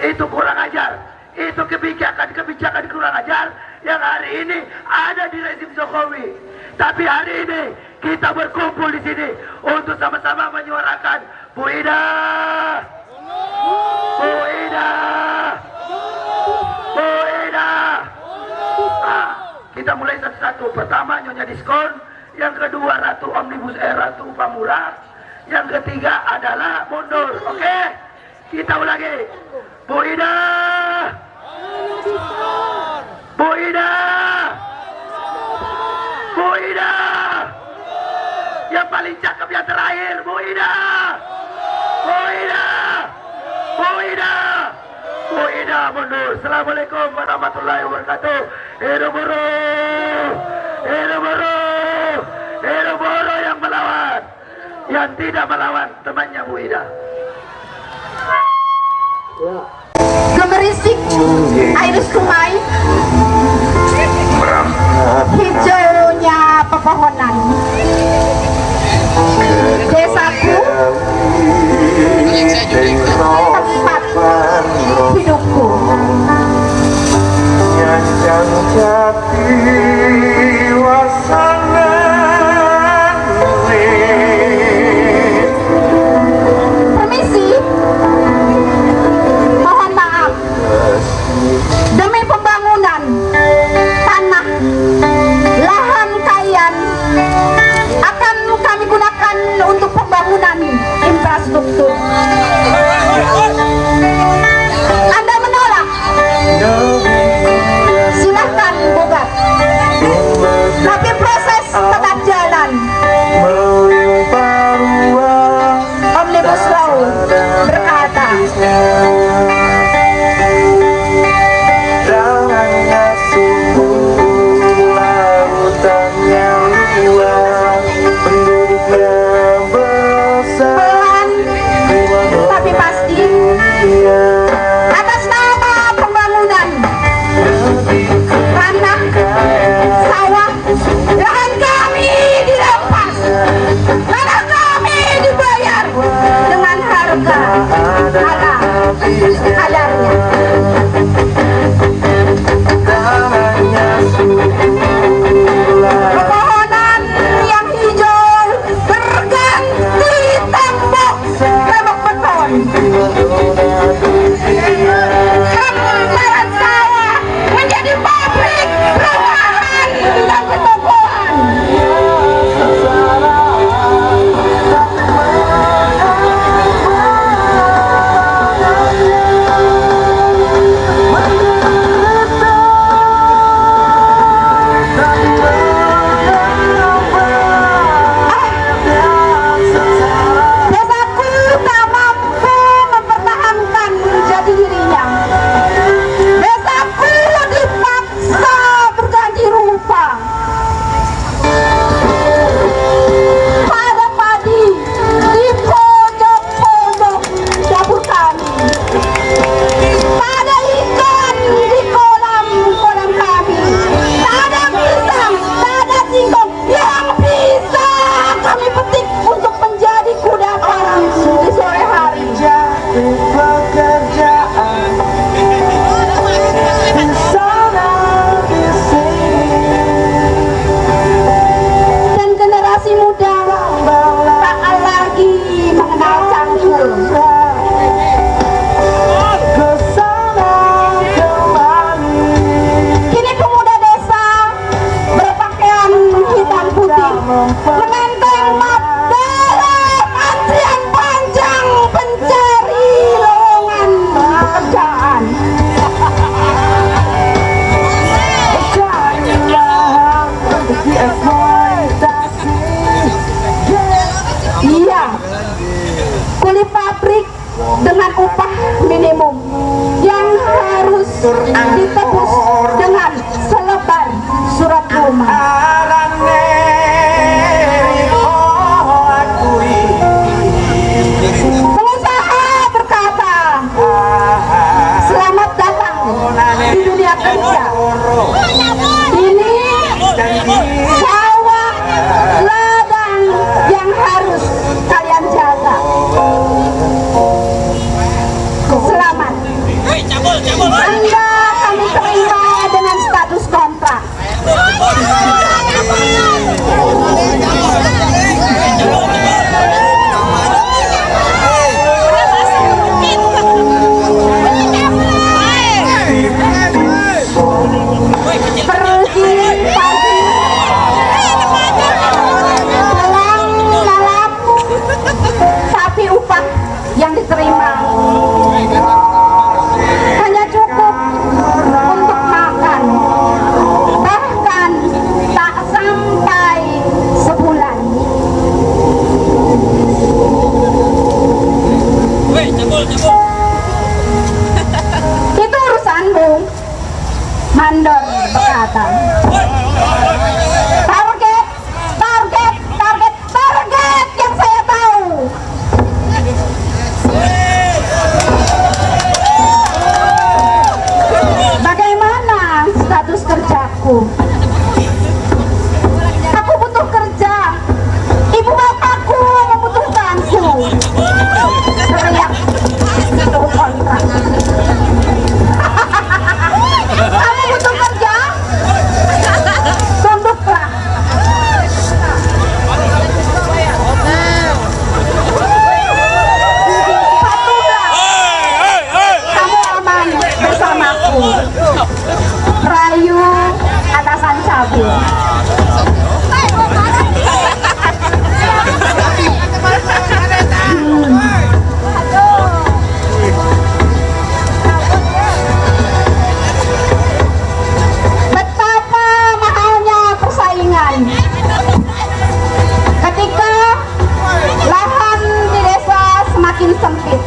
Itu kurang ajar, itu kebijakan kurang ajar yang hari ini ada di rezim Jokowi. Tapi hari ini kita berkumpul di sini untuk sama-sama menyuarakan Bu Ida, Bu Ida, Bu Ida. Nah, kita mulai satu-satu. Pertama, Nyonya diskon. Yang kedua, Ratu Omnibus, Ratu upah murah. Yang ketiga adalah mundur. Oke? Kita ulangi. Bu Ida, Bu Ida, Bu Ida. Yang paling cakep yang terakhir, Bu Ida, Bu Ida, Bu Ida, Bu Ida mundur. Assalamualaikum warahmatullahi wabarakatuh. Hidup buruh, hidup buruh, hidup buruh yang melawan. yang tidak melawan temannya Bu Ida. Gemerisik air sungai, hijaunya pepohonan. Desaku tempat hidupku. Permisi, mohon maaf. Demi pembangunan tanah lahan kalian akan kami gunakan untuk pembangunan infrastruktur. Anda menolak? Silahkan gugat. Tapi proses tetap jalan. Omnibus Law berkata, pelan tapi pasti, atas nama pembangunan tanah, sawah, lahan kami dirampas, tanah kami dibayar dengan harga kadarnya. Pepohonan yang hijau berganti tembok beton. Hamparan sawah menjadi pabrik rumahan dan pertokoan. Desaku tak mampu mempertahankan jati dirinya. Desaku dipaksa berganti rupa. Pada padi di pojok-pojok dapur kami. Pada ikan di kolam-kolam kami. Tak ada pisang, tak ada singkong yang bisa kami petik untuk menjadi kudapan di sore hari. Dan generasi muda tak lagi mengenal cangkul. Kini pemuda desa berpakaian hitam putih menenteng map dalam antrian panjang pencari lowongan pekerjaan. Iya, kulit pabrik dengan upah minimum yang harus ditebus dengan selebar surat rumah. Pengusaha berkata, selamat datang di dunia kerja. Ini sawah ladang yang harus kalian jaga. Selamat. Anda kami terima dengan status kontrak. semakin sempit,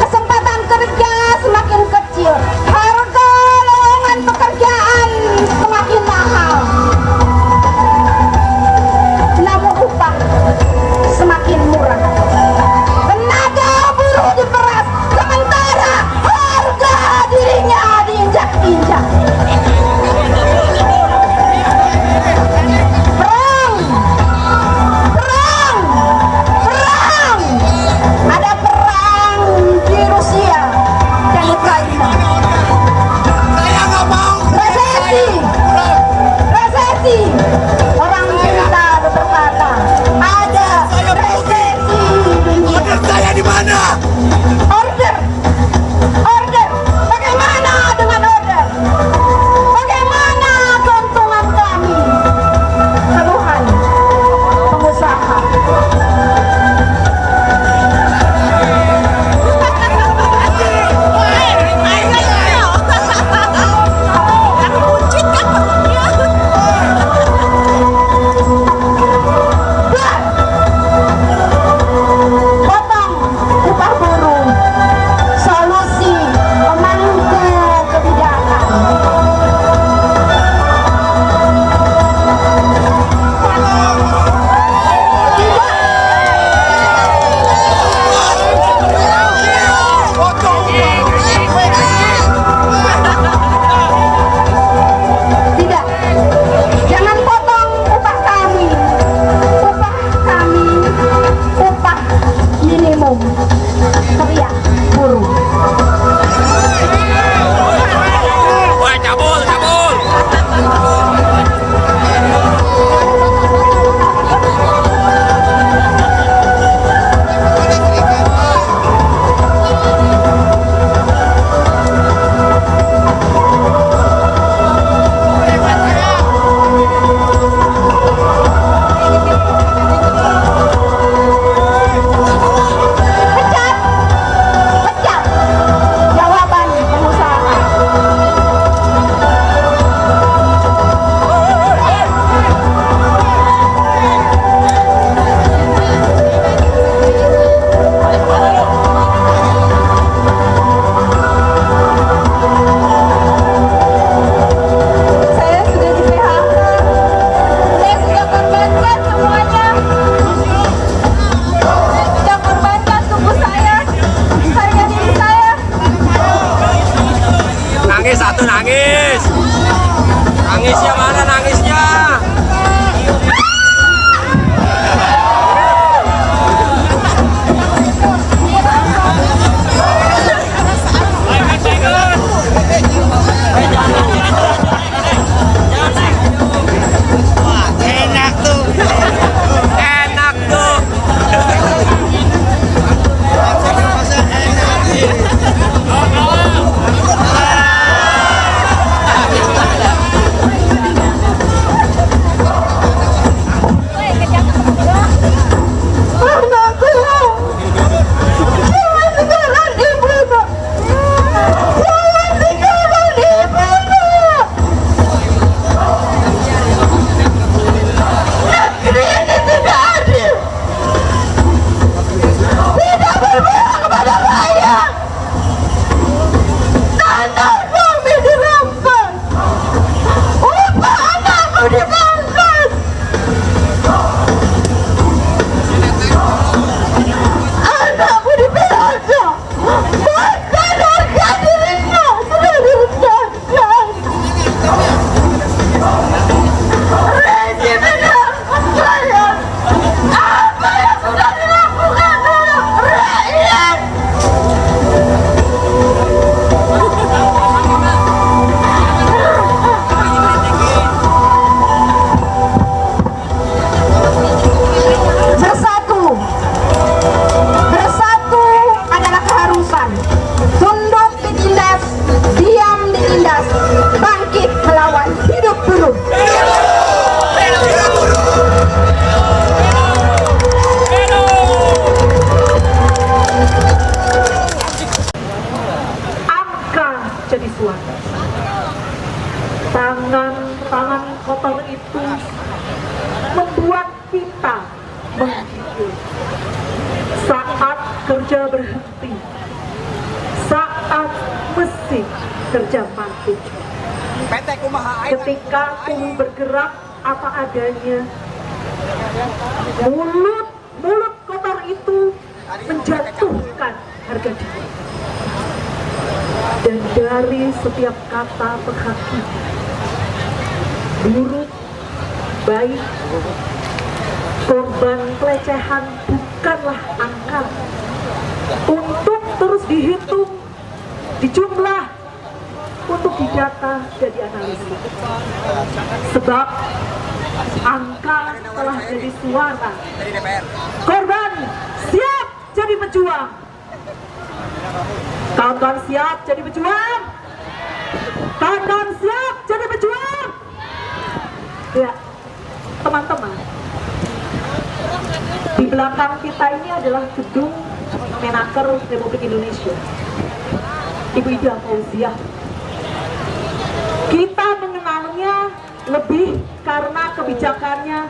kesempatan kerja semakin kecil, harga lowongan pekerjaan semakin mahal, namun upah semakin murah. Tenaga buruh diperas, sementara harga dirinya diinjak-injak. Perang! Perang! Perang! Ada perang di Rusia dan Ukraina. Saya nggak mau. Resesi! Resesi! Orang kita berkata, ada resesi dunia. Order saya di mana? Order! Order! Bagaimana dengan order? Bagaimana keuntungan kami? Keluhan pengusaha. Potong upah buruh, solusi pemangku kebijakan. Tidak, jangan potong upah kami. Upah kami, upah minimum. Teriak buruh. Wah, cabul, cabul. Pecat! Pecat! Jawaban pengusaha. Saya sudah di PHK. Saya sudah korbankan semuanya. Saya sudah korbankan tubuh saya, harga diri saya. Nangis satu, nangis. Nangisnya mana nangisnya? Enak tuh. Enak tuh. kerja mati. Ketika tubuh bergerak apa adanya, mulut kotor itu menjatuhkan harga diri. Dan dari setiap kata penghakim, buruk, baik, korban pelecehan bukanlah angka untuk terus dihitung, dijumlah, untuk didata dan dianalisis. Sebab angka telah jadi suara. Korban siap jadi pejuang. Kawan-kawan siap jadi pejuang. Kawan-kawan siap jadi pejuang. Ya, teman-teman, di belakang kita ini adalah gedung Menaker Republik Indonesia, Ibu Ida Fauziah. Kita mengenalnya lebih karena kebijakannya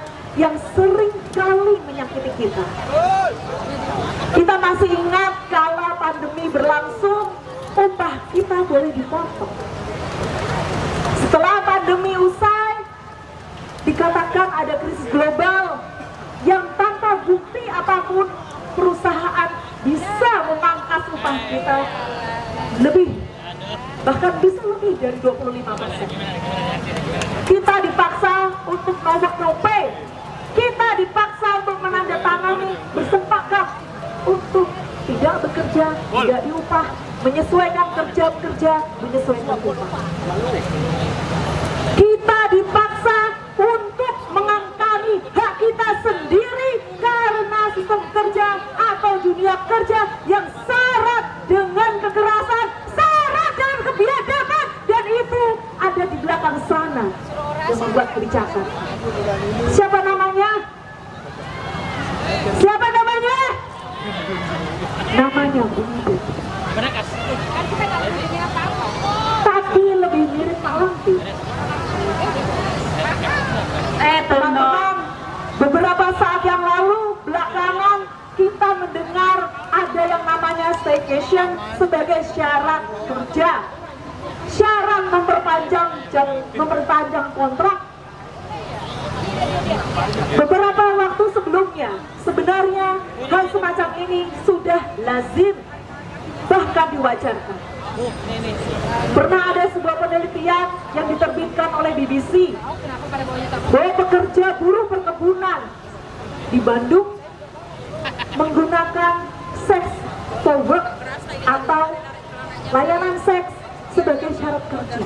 yang sering kali menyakiti kita. Kita masih ingat kala pandemi berlangsung, upah kita boleh dipotong. Setelah pandemi usai, dikatakan ada krisis global yang tanpa bukti apapun perusahaan bisa memangkas upah kita lebih, bahkan bisa lebih dari 25%. Kita dipaksa untuk no pay, kita dipaksa untuk menandatangani bersepakat untuk tidak bekerja, tidak diupah, menyesuaikan kerja, menyesuaikan upah. Kita dipaksa untuk mengangkangi hak kita sendiri karena sistem kerja atau dunia kerja yang syarat dengan kekerasan, syarat dengan kebiadaban, dan itu ada di belakang sana yang membuat kebijakan. Siapa namanya? Siapa namanya? Namanya Bu Ida. Tapi lebih mirip Pak Lampir. Teman-teman, beberapa saat yang lalu belakangan kita mendengar ada yang namanya staycation sebagai syarat kerja, syarat memperpanjang kontrak. Beberapa waktu sebelumnya sebenarnya hal semacam ini sudah lazim, bahkan diwajarkan. Pernah ada sebuah penelitian yang diterbitkan oleh BBC bahwa pekerja buruh perkebunan di Bandung menggunakan seks for work atau layanan seks sebagai syarat kerja.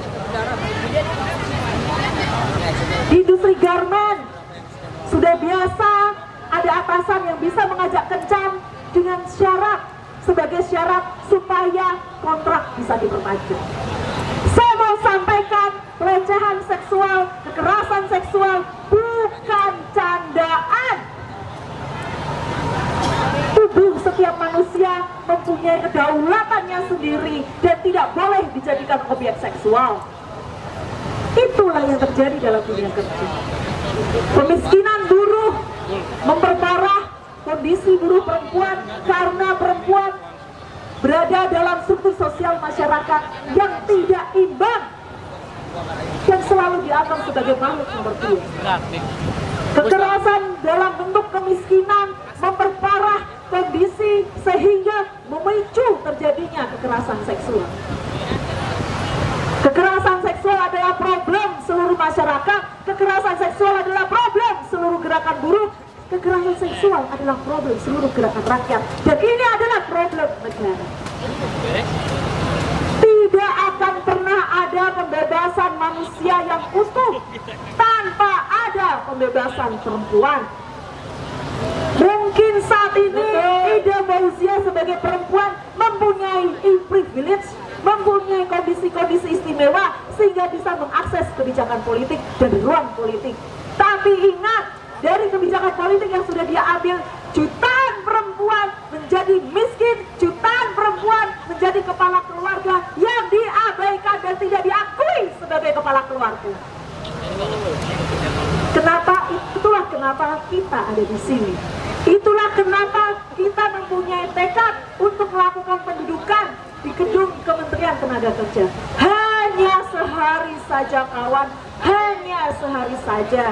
Di industri garmen sudah biasa ada atasan yang bisa mengajak kencan dengan syarat, sebagai syarat supaya kontrak bisa diperpanjang. Saya mau sampaikan, pelecehan seksual, kekerasan seksual bukan candaan. Tubuh setiap manusia mempunyai kedaulatannya sendiri dan tidak boleh dijadikan objek seksual. Itulah yang terjadi dalam dunia kerja. Pemiskinan buruh memperparah kondisi buruh perempuan karena perempuan berada dalam struktur sosial masyarakat yang tidak imbang dan selalu dianggap sebagai makhluk nomor 2. Kekerasan dalam bentuk kemiskinan memperparah kondisi sehingga memicu terjadinya kekerasan seksual. Kekerasan seksual adalah problem seluruh masyarakat, kekerasan seksual adalah problem seluruh gerakan buruh, kekerasan seksual adalah problem seluruh gerakan rakyat, dan ini adalah problem negara. Tidak akan pernah ada pembebasan manusia yang utuh tanpa ada pembebasan perempuan. Mungkin saat ini Ida Fauziah sebagai perempuan mempunyai privilege, mempunyai kondisi-kondisi istimewa sehingga bisa mengakses kebijakan politik dan ruang politik. Tapi ingat, dari kebijakan politik yang sudah dia ambil, jutaan perempuan menjadi miskin, jutaan perempuan menjadi kepala keluarga yang diabaikan dan tidak diakui sebagai kepala keluarga. Kenapa? Itulah kenapa kita ada di sini. Itulah kenapa kita mempunyai tekad untuk melakukan pendudukan di gedung Kementerian Tenaga Kerja. sehari saja kawan, hanya sehari saja.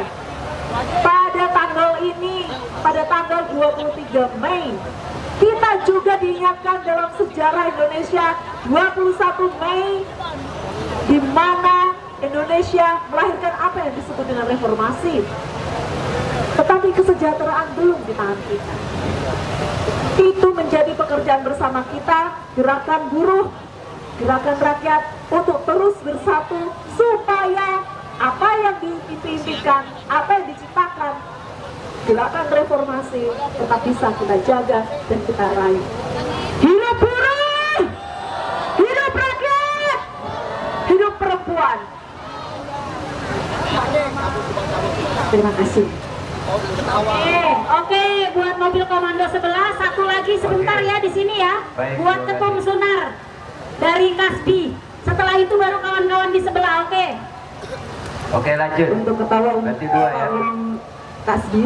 Pada tanggal ini, pada tanggal 23 Mei, kita juga diingatkan dalam sejarah Indonesia 21 Mei, di mana Indonesia melahirkan apa yang disebut dengan reformasi. Tetapi kesejahteraan belum di tangan kita. Itu menjadi pekerjaan bersama kita, gerakan buruh, gerakan rakyat, untuk terus bersatu supaya apa yang diimpikan, apa yang diciptakan gerakan reformasi tetap bisa kita jaga dan kita raih. Hidup buruh, hidup rakyat, hidup perempuan. Terima kasih. Oke, buat mobil komando sebelah, satu lagi sebentar ya di sini ya. Buat ketum Sunar dari Kasbi. Setelah itu baru kawan-kawan di sebelah, oke? Oke, lanjut. Untuk ketawa Berarti dua ya. Kasbi.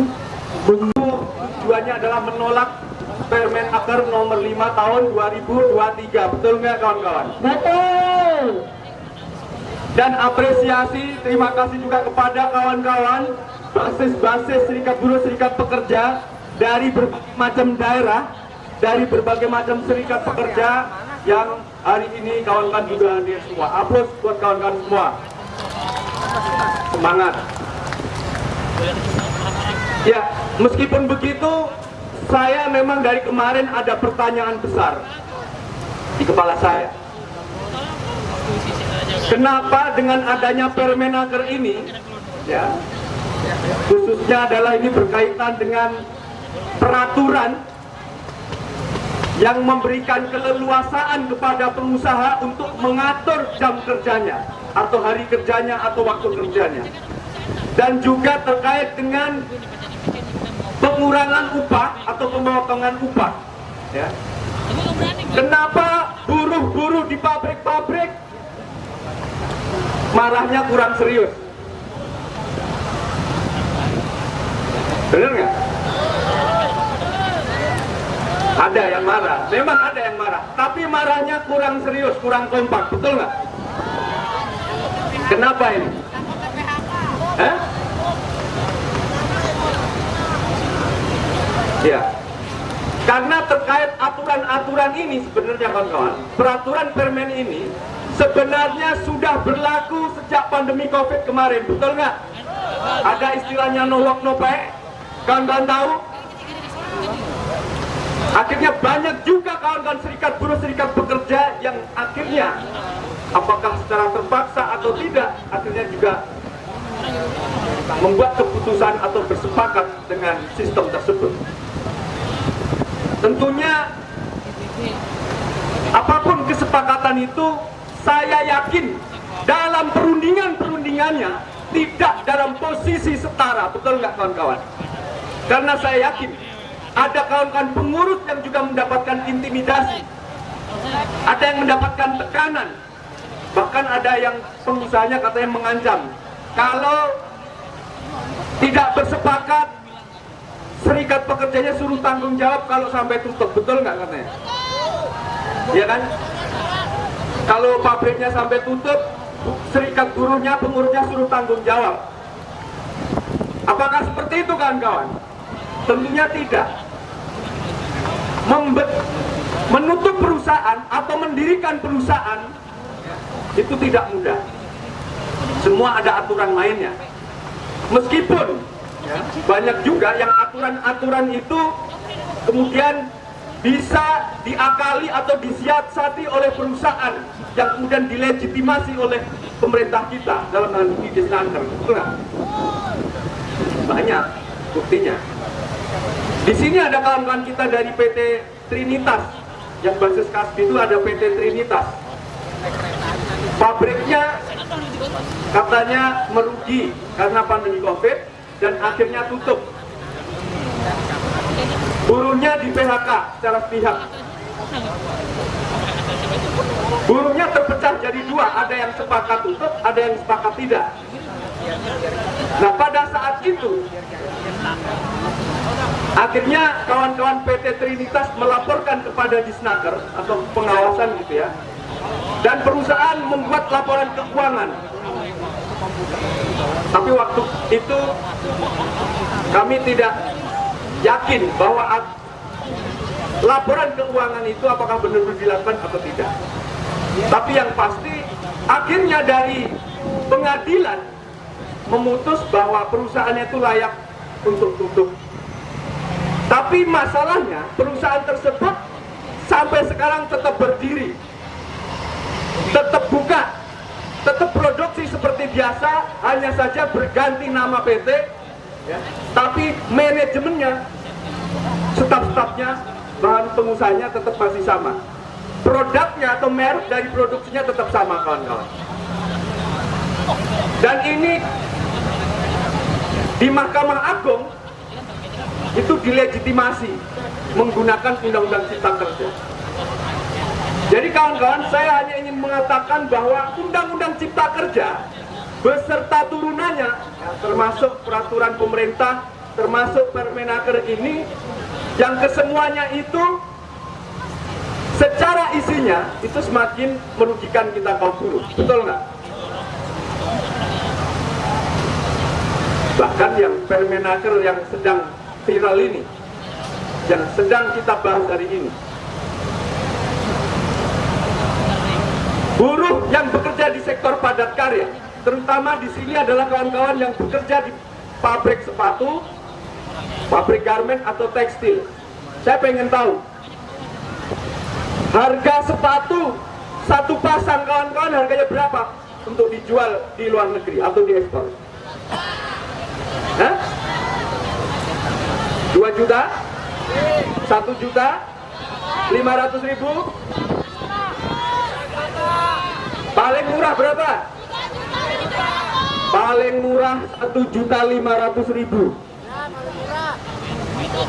Tujuannya adalah menolak Permenaker nomor 5 tahun 2023. Betul nggak kawan-kawan? Betul. Dan apresiasi, terima kasih juga kepada kawan-kawan basis-basis serikat buruh, serikat pekerja dari berbagai macam daerah, dari berbagai macam serikat pekerja yang hari ini kawan-kawan juga hadir semua. Aplaus buat kawan-kawan semua. Semangat. Ya, meskipun begitu, saya memang dari kemarin ada pertanyaan besar di kepala saya. Kenapa dengan adanya Permenaker ini, ya, khususnya adalah ini berkaitan dengan peraturan yang memberikan keleluasaan kepada pengusaha untuk mengatur jam kerjanya, atau hari kerjanya, atau waktu kerjanya, dan juga terkait dengan pengurangan upah atau pemotongan upah. Ya. Kenapa buruh-buruh di pabrik-pabrik marahnya kurang serius? Bener nggak? Ada yang marah, memang ada yang marah, tapi marahnya kurang serius, kurang kompak, betul nggak? Kenapa ini? Ya, karena terkait aturan-aturan ini sebenarnya kawan-kawan, peraturan permen ini sebenarnya sudah berlaku sejak pandemi COVID kemarin, betul nggak? Ada istilahnya no work no pay, kawan-kawan tahu? Akhirnya banyak juga kawan-kawan serikat buruh, serikat pekerja yang akhirnya apakah secara terpaksa atau tidak, akhirnya juga membuat keputusan atau bersepakat dengan sistem tersebut. Tentunya apapun kesepakatan itu, saya yakin dalam perundingannya tidak dalam posisi setara, betul nggak kawan-kawan? Karena saya yakin ada kawan-kawan pengurus yang juga mendapatkan intimidasi, ada yang mendapatkan tekanan, bahkan ada yang pengusahanya katanya mengancam kalau tidak bersepakat, serikat pekerjanya suruh tanggung jawab kalau sampai tutup, betul nggak katanya? Ya kan? Kalau pabriknya sampai tutup, serikat buruhnya, pengurusnya suruh tanggung jawab. Apakah seperti itu kawan-kawan? Tentunya tidak. Menutup perusahaan atau mendirikan perusahaan itu tidak mudah. Semua ada aturan mainnya. Meskipun banyak juga yang aturan-aturan itu kemudian bisa diakali atau disiasati oleh perusahaan yang kemudian dilegitimasi oleh pemerintah kita dalam hal ini Disnaker, betul nggak? Banyak buktinya. Di sini ada kawan-kawan kita dari PT Trinitas, yang basis Kasbi itu ada PT Trinitas. Pabriknya katanya merugi karena pandemi COVID dan akhirnya tutup. Buruhnya di PHK secara sepihak. Buruhnya terpecah jadi dua, ada yang sepakat tutup, ada yang sepakat tidak. Nah, pada saat itu akhirnya kawan-kawan PT Trinitas melaporkan kepada Disnaker atau pengawasan gitu ya, dan perusahaan membuat laporan keuangan. Tapi waktu itu kami tidak yakin bahwa laporan keuangan itu apakah benar-benar dilakukan atau tidak. Tapi yang pasti akhirnya dari pengadilan memutus bahwa perusahaannya itu layak untuk tutup. Tapi masalahnya perusahaan tersebut sampai sekarang tetap berdiri, tetap buka, tetap produksi seperti biasa, hanya saja berganti nama PT, ya. Tapi manajemennya, staf-stafnya, bahan pengusahanya tetap masih sama. Produknya atau merek dari produksinya tetap sama, kawan-kawan. Dan ini di Mahkamah Agung itu dilegitimasi menggunakan Undang-Undang Cipta Kerja. Jadi kawan-kawan, saya hanya ingin mengatakan bahwa Undang-Undang Cipta Kerja beserta turunannya, ya, termasuk peraturan pemerintah, termasuk Permenaker ini, yang kesemuanya itu secara isinya itu semakin merugikan kita kaum buruh. Betul nggak? Bahkan yang Permenaker yang sedang viral ini, yang sedang kita bahas hari ini, buruh yang bekerja di sektor padat karya, terutama di sini adalah kawan-kawan yang bekerja di pabrik sepatu, pabrik garment atau tekstil. Saya pengen tahu harga sepatu satu pasang, kawan-kawan, harganya berapa untuk dijual di luar negeri atau diekspor? Hah? 2 juta? 1 juta? 500.000? Paling murah berapa? Paling murah 1.500.000.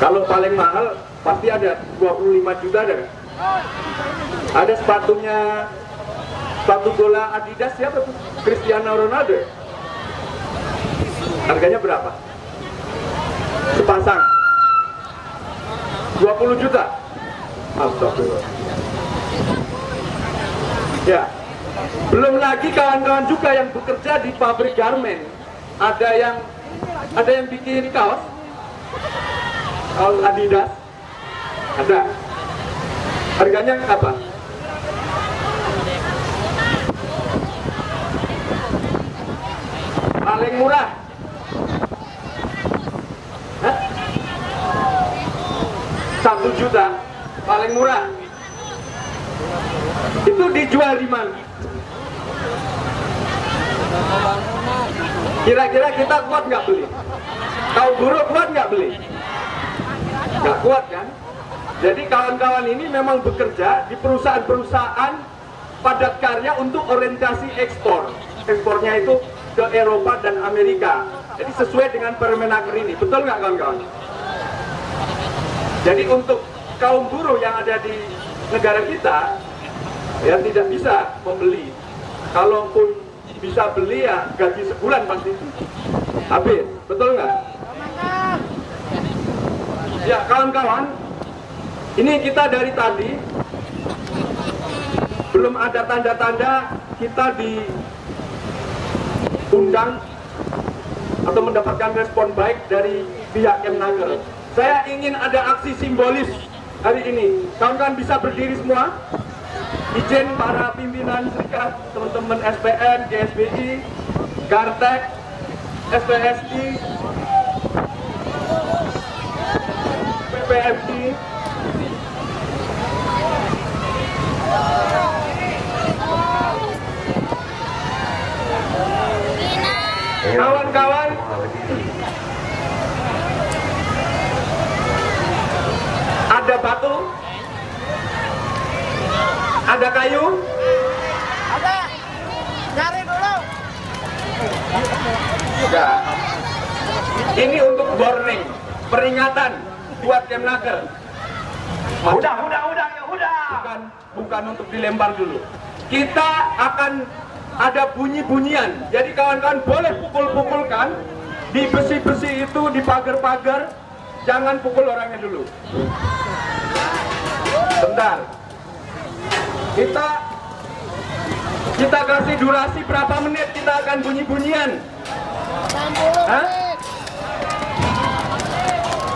Kalau paling mahal pasti ada 25 juta ada. Ada sepatunya, sepatu bola Adidas siapa tuh? Cristiano Ronaldo. Harganya berapa? Sepasang 20 juta. Astagfirullah. Ya. Belum lagi kawan-kawan juga yang bekerja di pabrik garment. Ada yang bikin kaos Adidas. Ada. Harganya apa? Paling murah. Hah? 1 juta. Paling murah. Itu dijual di mana? Kira-kira kita kuat nggak beli? Kaum buruh kuat nggak beli? Nggak kuat kan? Jadi kawan-kawan ini memang bekerja di perusahaan-perusahaan padat karya untuk orientasi ekspor. Ekspornya itu ke Eropa dan Amerika. Jadi sesuai dengan Permenaker ini. Betul nggak kawan-kawan? Jadi untuk kaum buruh yang ada di negara kita, ya tidak bisa membeli. Kalaupun bisa beli ya gaji sebulan pasti habis. Betul nggak? Ya kawan-kawan, ini kita dari tadi belum ada tanda-tanda kita diundang atau mendapatkan respon baik dari pihak Kemnaker. Saya ingin ada aksi simbolis hari ini. Kawan-kawan bisa berdiri semua. Izin para pimpinan serikat, teman-teman SPN, GSBI, Gartek, SPSI, PPMI, kawan-kawan, ada batu, ada kayu, Ada. Cari dulu. ya. Ini untuk warning, peringatan buat Kemnaker. Udah. Bukan untuk dilempar dulu. Kita akan ada bunyi-bunyian. Jadi kawan-kawan boleh pukul-pukulkan di besi-besi itu, di pagar-pagar. Jangan pukul orangnya dulu. Bentar. Kita Kita kasih durasi berapa menit kita akan bunyi-bunyian?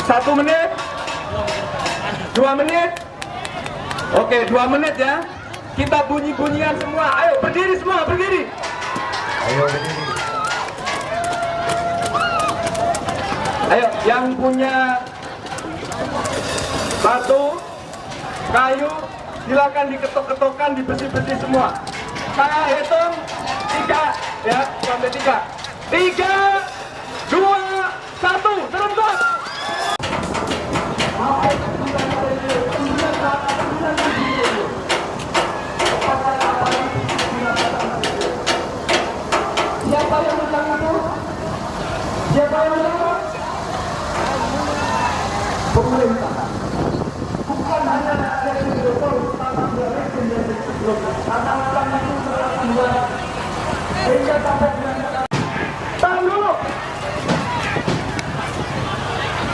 1 menit? 2 menit? Oke, 2 menit ya. Kita bunyi-bunyian semua. Ayo berdiri semua, berdiri. Ayo berdiri. Ayo, yang punya batu, kayu, silakan diketok-ketokkan, dibersih-bersih semua. Saya hitung 3 ya, sampai 3. 3, 2, 1, serempak. Siapa yang menang itu? Siapa yang menang? Pemerintah. Bukan hanya dari Jokowi, tapi dari sebelumnya. Karena orang itu telah sehingga sampai dengan tahan dulu.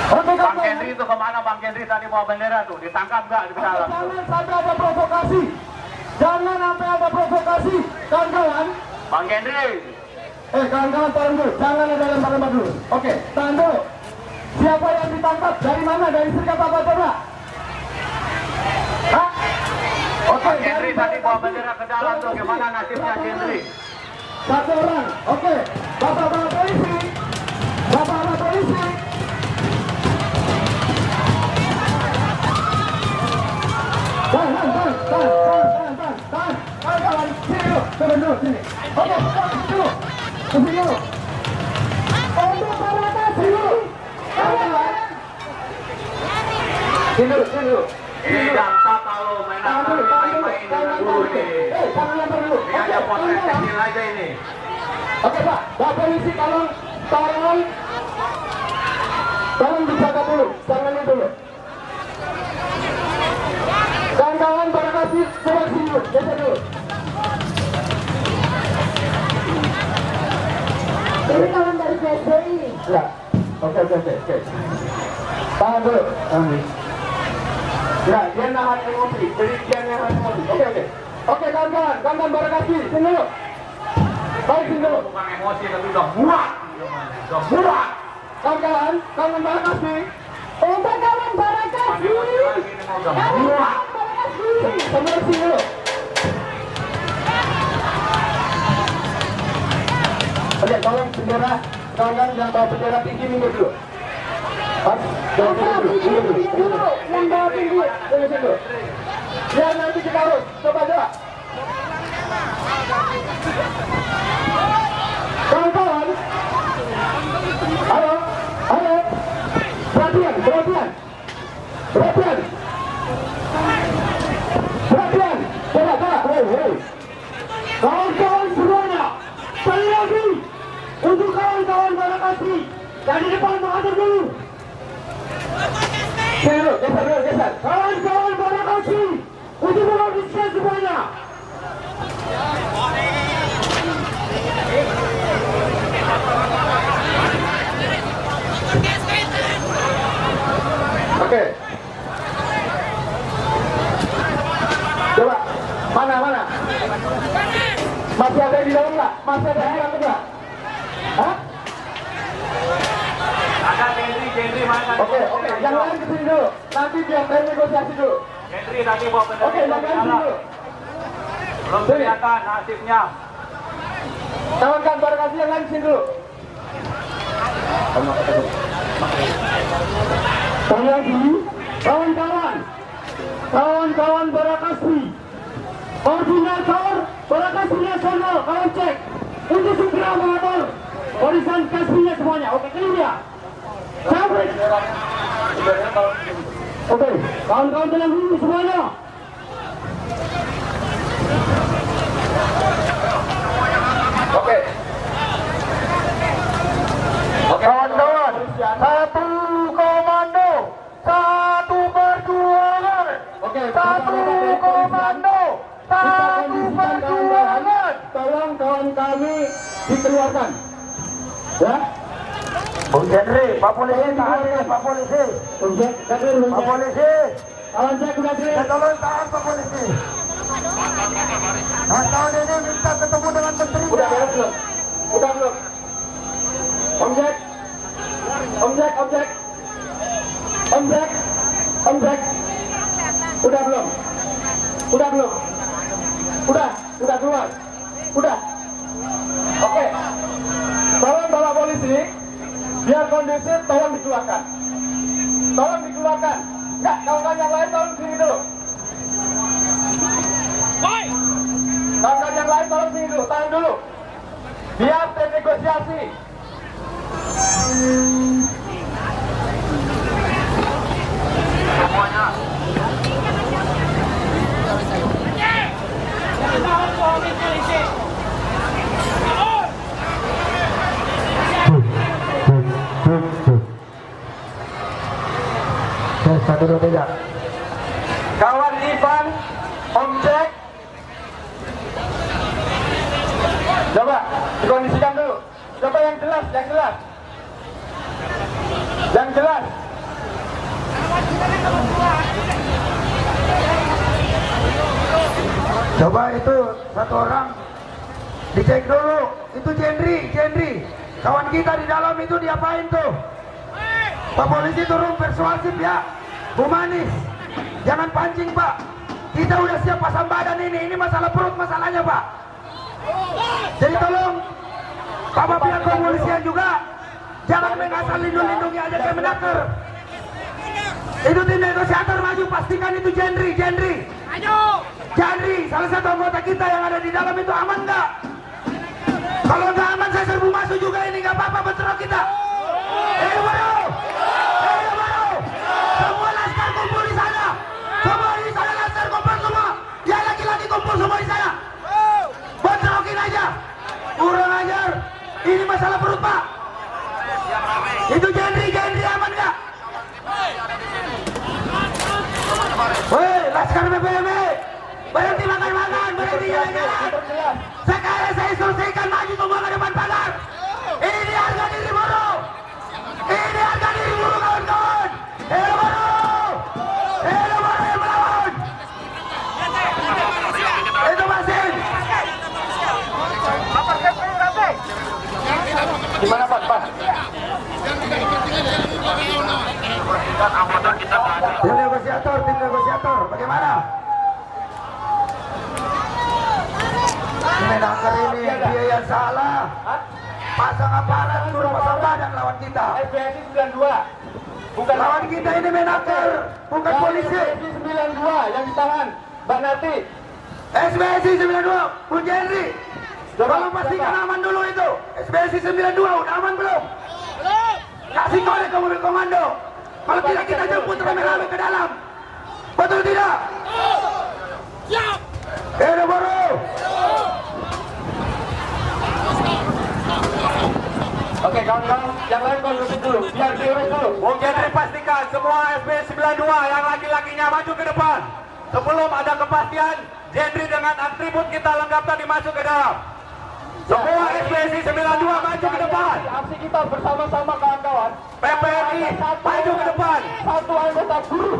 Oke, Bang Henry itu kemana Bang Henry tadi bawa bendera tuh? Ditangkap nggak di dalam? Jangan sampai ada provokasi. Jangan sampai ada provokasi. Kawan-kawan. Bang Henry. Kawan-kawan tahan dulu. Jangan ada lempar-lempar dulu. Oke, tahan dulu. Siapa yang ditangkap? Dari mana? Dari Serikat apa coba? Hah? Oke, Bang Henry tadi bawa bendera ke dalam tuh. Gimana nasibnya Henry? 1 orang. Oke. Bapak-bapak polisi. Bapak-bapak polisi. Tahan. Kawan-kawan, sini dulu. Turun dulu, sini. Oke, sini dulu. Sini dulu. Untuk provokasi dulu. Kawan-kawan. Sini dulu. Jaksa kalau main main-main dulu nih. Jangan lempar dulu. Ini ada potret kecil aja ini. Oke Pak, Pak polisi tolong dijaga dulu, jangan ini dulu. Kawan-kawan pada kasih coba sini dulu, geser dulu. Ini kawan dari PSBI. Ya, oke. Tahan dulu, Ya, dia nahan emosi, jadi dia nahan emosi. Oke, kawan-kawan pada kasih, sini dulu. Baik, sini dulu. Bukan emosi tapi udah muak. Kawan-kawan pada kasih. Untuk kawan Barakasi. Muak. Sampai sini dulu. Oke, tolong bendera, kawan yang bawa bendera tinggi minggir dulu. Mas, minggir dulu. Yang bawa tinggi. Tunggu dulu. Biar nanti kita harus coba. Kawan-kawan. Halo. Perhatian. Coba. Kawan-kawan semuanya. Sekali lagi. Untuk kawan-kawan Barakasi. Yang di depan mengatur dulu. Geser. Kawan-kawan Barakasi. Untuk mengaturkan semuanya. Oke. Coba. Mana? Masih ada di dalam nggak? Hah? Ada Henry mana? Oke. Yang lain kesini dulu. Nanti biar saya negosiasi dulu. Henry tadi bawa bendera. Oke, yang lain sini dulu. Belum kelihatan nasibnya. Kawan-kawan Barakasi yang lain sini dulu. Sekali lagi, kawan-kawan Barakasi, koordinator Barakasi Nasional, kawan cek untuk segera mengatur barisan kasbinya semuanya. Oke, clear ya? Cabut. Oke, kawan-kawan tenang dulu semuanya. Oke. Kawan-kawan, satu komando, satu perjuangan. Oke, satu komando, satu perjuangan. Tolong kawan kami dikeluarkan. Ya. Bung Henry, Pak Polisi, tahan ya, Pak Polisi. Pak Polisi. Kawan saya sudah Tolong tahan Pak Polisi. Kawan-kawan ini minta Udah keluar. Udah. Oke. Tolong bawa polisi. Biar kondusif, tolong dikeluarkan. Tolong dikeluarkan. Enggak, kawan-kawan yang lain tolong sini dulu. Kawan-kawan yang lain tolong sini dulu, tahan dulu. Biar tim negosiasi. Semuanya. Kawan Ivan, Om Jack. Coba dikondisikan dulu. Coba yang jelas, yang jelas. Yang jelas. Coba itu satu orang dicek dulu. Itu Jendri. Kawan kita di dalam itu diapain tuh? Pak polisi turun persuasif ya, humanis. Jangan pancing Pak. Kita udah siap pasang badan ini masalah perut masalahnya Pak. Jadi tolong Bapak pihak kepolisian juga jangan mengasal lindungi aja kayak menaker. Itu tim negosiator maju, pastikan itu Jendri. Jendri, salah satu anggota kita yang ada di dalam itu aman nggak? Kalau nggak aman saya serbu masuk juga ini, nggak apa-apa bentrok kita. Baru. Semua laskar kumpul di sana. Semua di sana laskar kumpul semua. Ya laki-laki kumpul semua di sana. Bentrokin aja. Kurang ajar. Ini masalah perut Pak. Itu Jendri aman nggak? Woi, laskar BPM. Berhenti makan, berhenti jalan-jalan. Sekarang saya selesaikan maju semua ke depan pagar. Ini harga diri buruh. Ini harga diri buruh kawan-kawan. Hidup buruh yang melawan. Itu Masin. Gimana Pak? Tim negosiator, bagaimana? Menaker ini dia yang salah. Pasang aparat suruh pasang badan lawan kita. SBSI 92. Bukan Lawan kita ini menaker, bukan polisi. SBSI 92 yang ditahan. Mbak Nati. SBSI 92, Bu Jendri. Tolong pastikan aman dulu itu. SBSI 92 udah aman belum? Kasih kode ke mobil komando. Kalau tidak kita jemput rame-rame ke dalam. Betul tidak? Siap. Hidup buruh. Oke kawan-kawan, yang lain kondusif dulu. Biar diurus dulu. Bung Jendri pastikan semua SB 92 yang laki-lakinya maju ke depan. Sebelum ada kepastian, Jendri dengan atribut kita lengkap tadi masuk ke dalam. Semua SBSI 92 maju ke depan. Aksi kita bersama-sama kawan-kawan. PPNI maju ke depan. Satu anggota buruh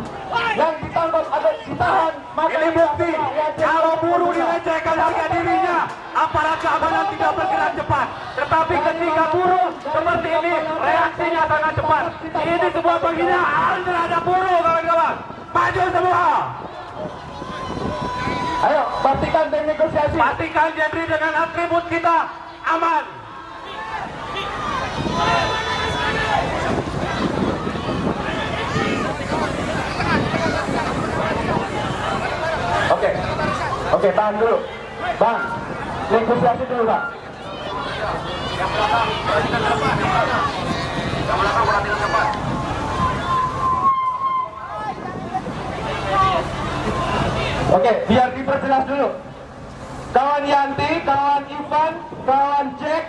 yang ditangkap ada ditahan. Ini bukti kalau buruh dilecehkan harga dirinya, aparat keamanan tidak bergerak cepat. Tetapi ketika buruh seperti ini, reaksinya sangat cepat. Ini sebuah penghinaan terhadap buruh kawan-kawan. Maju semua. Ayo, pastikan tim negosiasi. Pastikan Jendri dengan atribut kita aman. Oke, tahan dulu. Bang, negosiasi dulu Bang. Oke, biar diperjelas dulu. Kawan Yanti, kawan Ivan, kawan Jack,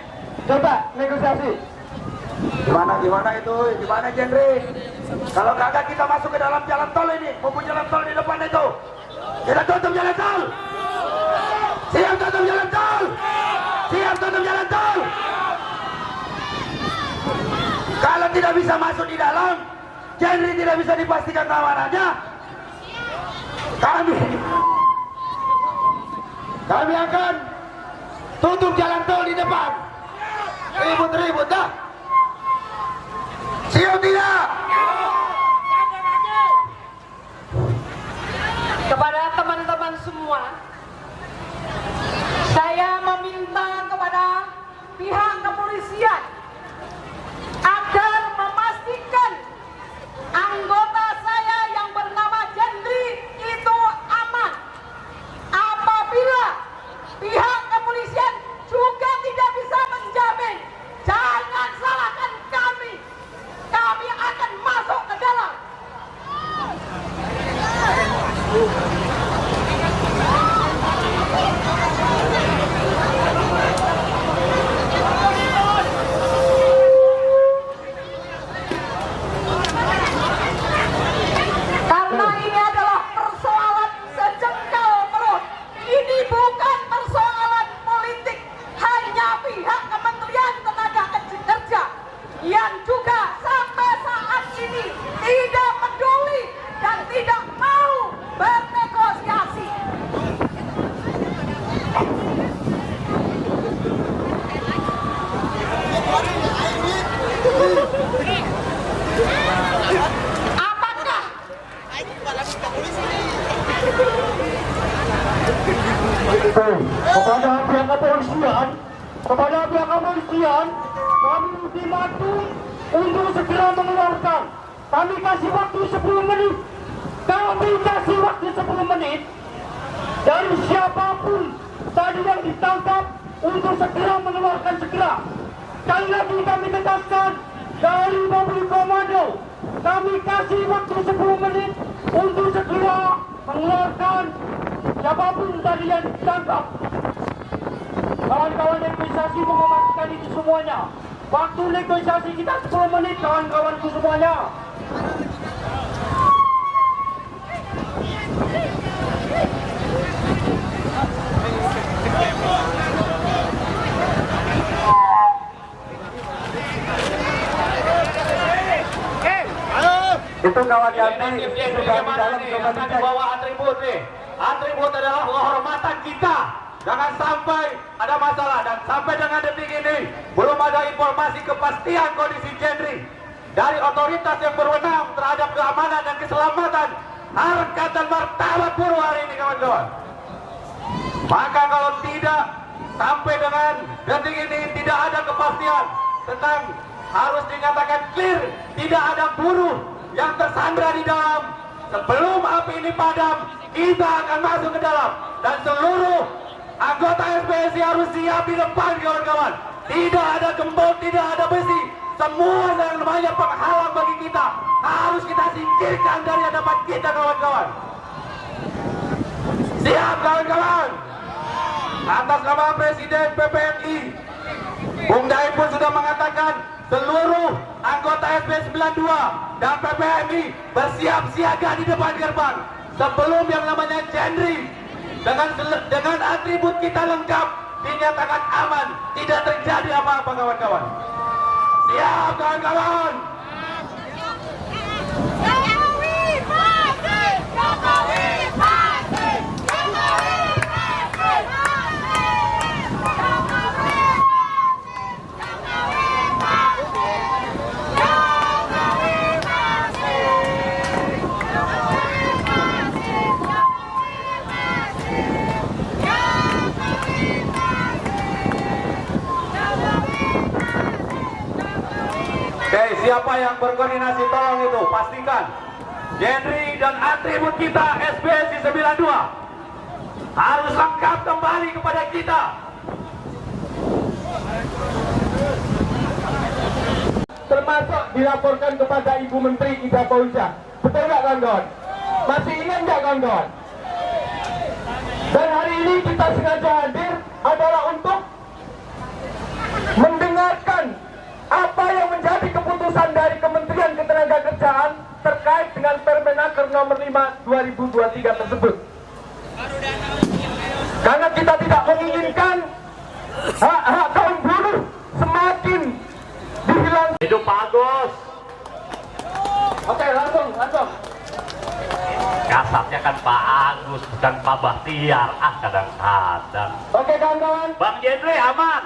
coba negosiasi. Gimana itu? Gimana Jendri? Kalau kagak kita masuk ke dalam jalan tol ini, maupun jalan tol di depan itu. Kita tutup jalan tol. Siap tutup jalan tol. Siap tutup jalan tol. Kalau tidak bisa masuk di dalam, Jendri tidak bisa dipastikan keamanannya. Kami akan tutup jalan tol di depan. Ribut-ribut dah. Siap tidak? Kepada teman-teman semua kepolisian agar memastikan anggota saya yang bernama Jendri itu aman. Apabila pihak kepolisian juga tidak bisa menjamin, jangan salahkan kami. Kami akan masuk ke dalam. Karena ini adalah persoalan sejengkal perut. Ini bukan persoalan politik. Hanya pihak Kementerian Tenaga Kerja yang juga sampai saat ini tidak peduli dan tidak mau bernegosiasi. Apakah kepada pihak kepolisian kami ultimatum untuk segera mengeluarkan. Kami kasih waktu 10 menit. Kami kasih waktu 10 menit dari siapapun tadi yang ditangkap untuk segera mengeluarkan segera. Sekali lagi kami tegaskan dari mobil komando, kami kasih waktu 10 menit untuk segera mengeluarkan siapapun tadi yang ditangkap. Kawan-kawan negosiasi memastikan itu semuanya. Waktu negosiasi kita 10 menit, kawan-kawanku semuanya. Itu kawan kami sudah di dalam di bawah atribut nih. Atribut adalah kehormatan kita. Jangan sampai ada masalah, dan sampai dengan detik ini belum ada informasi kepastian kondisi Jendri dari otoritas yang berwenang terhadap keamanan dan keselamatan harkat dan martabat buruh hari ini, kawan-kawan. Maka kalau tidak sampai dengan detik ini tidak ada kepastian tentang, harus dinyatakan clear tidak ada buruh yang tersandra di dalam. Sebelum api ini padam, kita akan masuk ke dalam, dan seluruh anggota SPSI harus siap di depan, kawan-kawan. Tidak ada gembok, tidak ada besi. Semua yang namanya penghalang bagi kita harus kita singkirkan dari hadapan kita, kawan-kawan. Siap, kawan-kawan. Atas nama Presiden PPNI, Bung Daim pun sudah mengatakan seluruh anggota SP 92 dan PPMI bersiap siaga di depan gerbang sebelum yang namanya Jendri dengan atribut kita lengkap dinyatakan aman, tidak terjadi apa-apa, kawan-kawan. Siap, kawan-kawan. Jokowi pasti, Jokowi pasti, Jokowi pasti, Oke, siapa yang berkoordinasi tolong itu pastikan Jendri dan atribut kita SPSI 92 harus lengkap kembali kepada kita. Termasuk dilaporkan kepada Ibu Menteri Ida Fauzia. Betul nggak, kawan-kawan? Masih ingat nggak, kawan-kawan? Dan hari ini kita sengaja hadir adalah untuk mendengarkan apa yang menjadi keputusan dari Kementerian Ketenagakerjaan terkait dengan Permenaker nomor 5 2023 tersebut. Karena kita tidak menginginkan hak-hak kaum buruh semakin dihilangkan. Hidup Pak Agus. Oke, langsung. Kasarnya kan Pak Agus, bukan Pak Bahtiar. Kadang-kadang. Oke, kawan-kawan. Bang Jendri aman.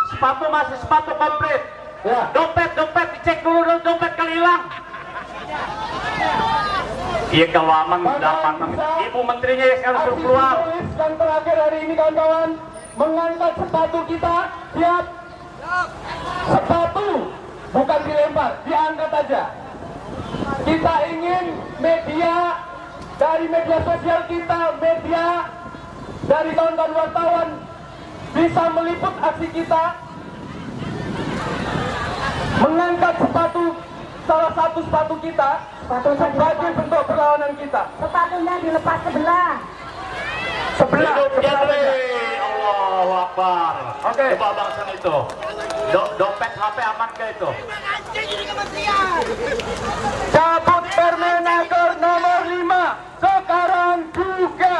Sepatu masih sepatu komplit. Ya. Dompet dicek dulu dong, dompet kali hilang. Iya, kalau aman dapat. Ibu menterinya yang sekarang suruh keluar. Yang terakhir hari ini, kawan-kawan, mengangkat sepatu kita. Siap? Sepatu bukan dilempar, diangkat aja. Kita ingin media, dari media sosial kita, media dari kawan-kawan wartawan bisa meliput aksi kita, mengangkat sepatu, salah satu sepatu kita sebagai bentuk perlawanan kita. Sepatunya dilepas sebelah. Sebelah saja. Allahu Akbar. Oke. Coba bangsa itu. Dompet HP aman ke itu? Cabut Permenaker nomor 5 sekarang juga.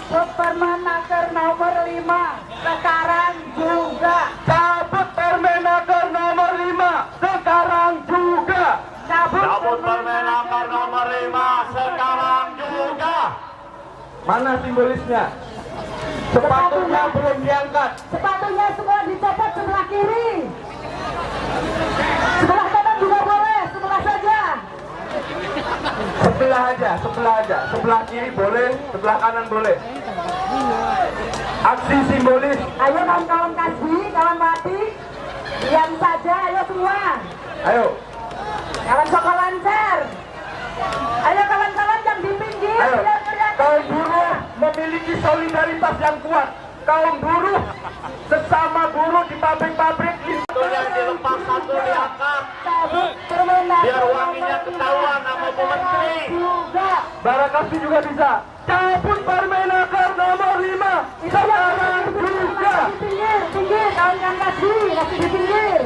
Permenaker nomor 5 sekarang juga. Cabut Permenaker nomor 5 sekarang juga. Cabut Permenaker nomor 5 sekarang juga. Mana simbolisnya? Sepatunya belum diangkat. Sepatunya semua dicopot sebelah kiri. Sebelah kanan juga boleh, sebelah saja. Sebelah aja, sebelah aja. Sebelah kiri boleh, sebelah kanan boleh. Aksi simbolis. Ayo kawan-kawan Kasbi, kawan Mati, diam saja, ayo semua. Ayo. Kawan Soko Lancar. Ayo kawan-kawan yang di pinggir, Ayo. biar kelihatan. Kaum buruh memiliki solidaritas yang kuat. Kaum buruh, sesama buruh di pabrik-pabrik. Satu yang dilepas, satu diangkat. Cabut Permenaker Biar wanginya ketahuan sama Bu Menteri. juga. Barakasih juga bisa. Cabut Permenaker nomor 5 sekarang juga. Di pinggir, pinggir, kawan-kawan Kasbi, masih di pinggir.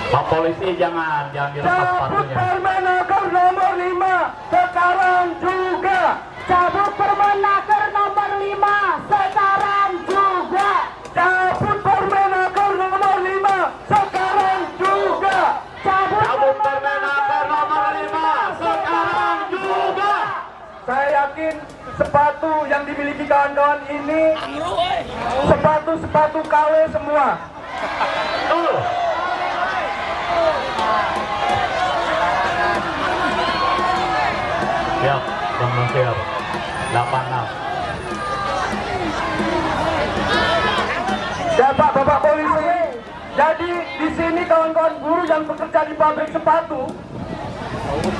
Pak polisi jangan dilepas Cabut sepatunya. Permenaker nomor 5 sekarang juga. Cabut Permenaker nomor 5 sekarang juga. Cabut Permenaker nomor 5 sekarang juga. Cabut Permenaker nomor 5 sekarang juga. Saya yakin sepatu yang dimiliki kawan-kawan ini sepatu-sepatu KW semua. Tuh. Siap, Bang Nasir. 86. Ya Pak, Bapak polisi. Jadi di sini kawan-kawan buruh yang bekerja di pabrik sepatu,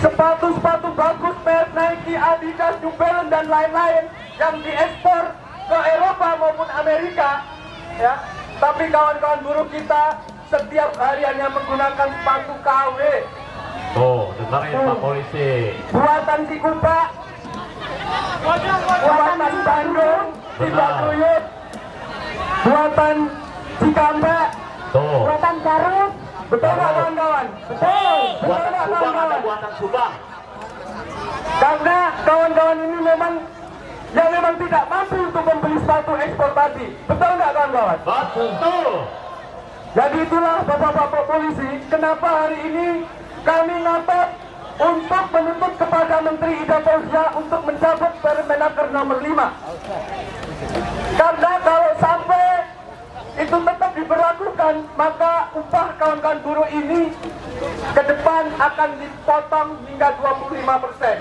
sepatu bagus, merek Nike, Adidas, New Balance dan lain-lain yang diekspor ke Eropa maupun Amerika, ya. Tapi kawan-kawan buruh kita setiap hari hanya menggunakan sepatu KW, Tuh, dengerin Pak polisi. buatan Cikupa, buatan Bandung, Cibaduyut, buatan Cikampek. Tuh. Buatan Garut. Betul nggak kawan-kawan? Betul. Betul Buatan nggak Subang ada kawan-kawan? buatan Subang. Karena kawan-kawan ini memang tidak mampu untuk membeli sepatu ekspor tadi. Betul nggak kawan-kawan? Betul. Jadi itulah bapak-bapak polisi, kenapa hari ini kami ngotot untuk menuntut kepada Menteri Ida Fauzia untuk mencabut Permenaker nomor 5. Karena kalau sampai itu tetap diberlakukan, maka upah kawan-kawan buruh ini ke depan akan dipotong hingga 25%.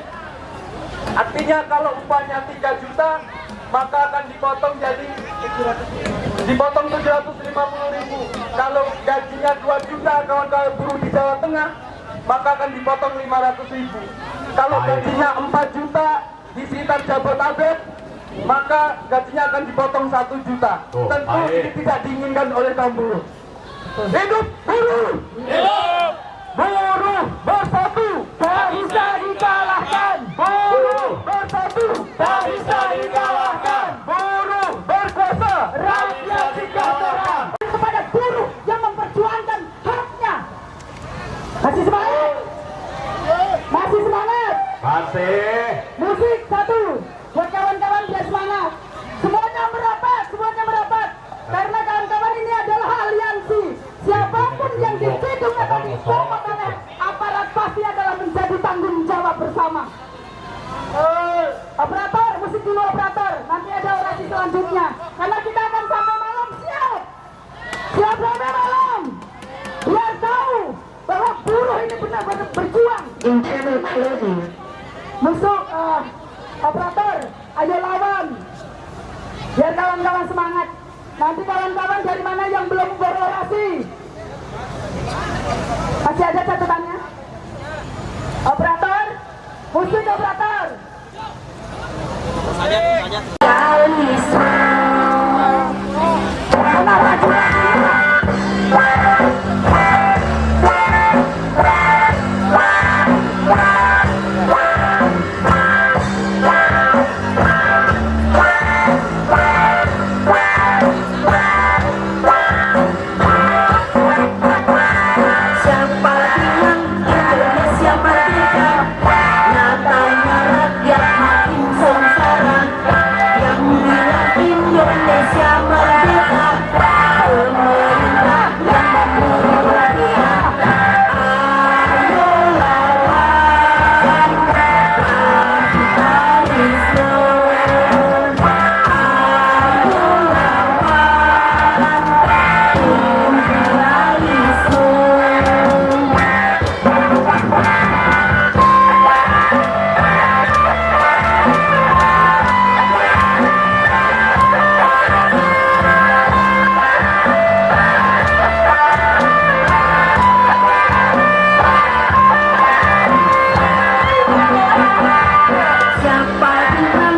Artinya kalau upahnya 3 juta, maka akan dipotong jadi 750.000. Kalau gajinya 2 juta kawan-kawan buruh di Jawa Tengah, maka akan dipotong 500.000. Kalau gajinya 4 juta di sekitar Jabodetabek, maka gajinya akan dipotong 1 juta. Tentu ini tidak diinginkan oleh kaum buruh. Hidup buruh! Hidup! Buruh bersatu, tak bisa dikalahkan. Buruh bersatu, tak bisa dikalahkan. Buruh berkuasa, rakyat sejahtera. Kepada buruh yang memperjuangkan haknya. Masih semangat? Masih semangat? Masih. Musik satu. Buat kawan-kawan biar semangat. Semuanya merapat, karena kawan-kawan ini adalah aliansi. Siapapun yang diciduk atau dicopot oleh aparat pasti adalah menjadi tanggung jawab bersama. Operator, musik dulu operator. Nanti ada orasi selanjutnya. Karena kita akan sampai malam, siap. Siap sampai malam. Biar tahu bahwa buruh ini benar-benar berjuang. Musuh, operator, ayo lawan. Biar kawan-kawan semangat. Nanti kawan-kawan dari mana yang belum berorasi? Masih ada catatannya? Operator? Musik operator! Siapa bilang Indonesia merdeka? Nyatanya rakyat makin sengsara. Yang bilang Indonesia merdeka, pemerintah yang membunuh rakyat. Ayo lawan kapitalisme. Ayo lawan imperialisme. Siapa bilang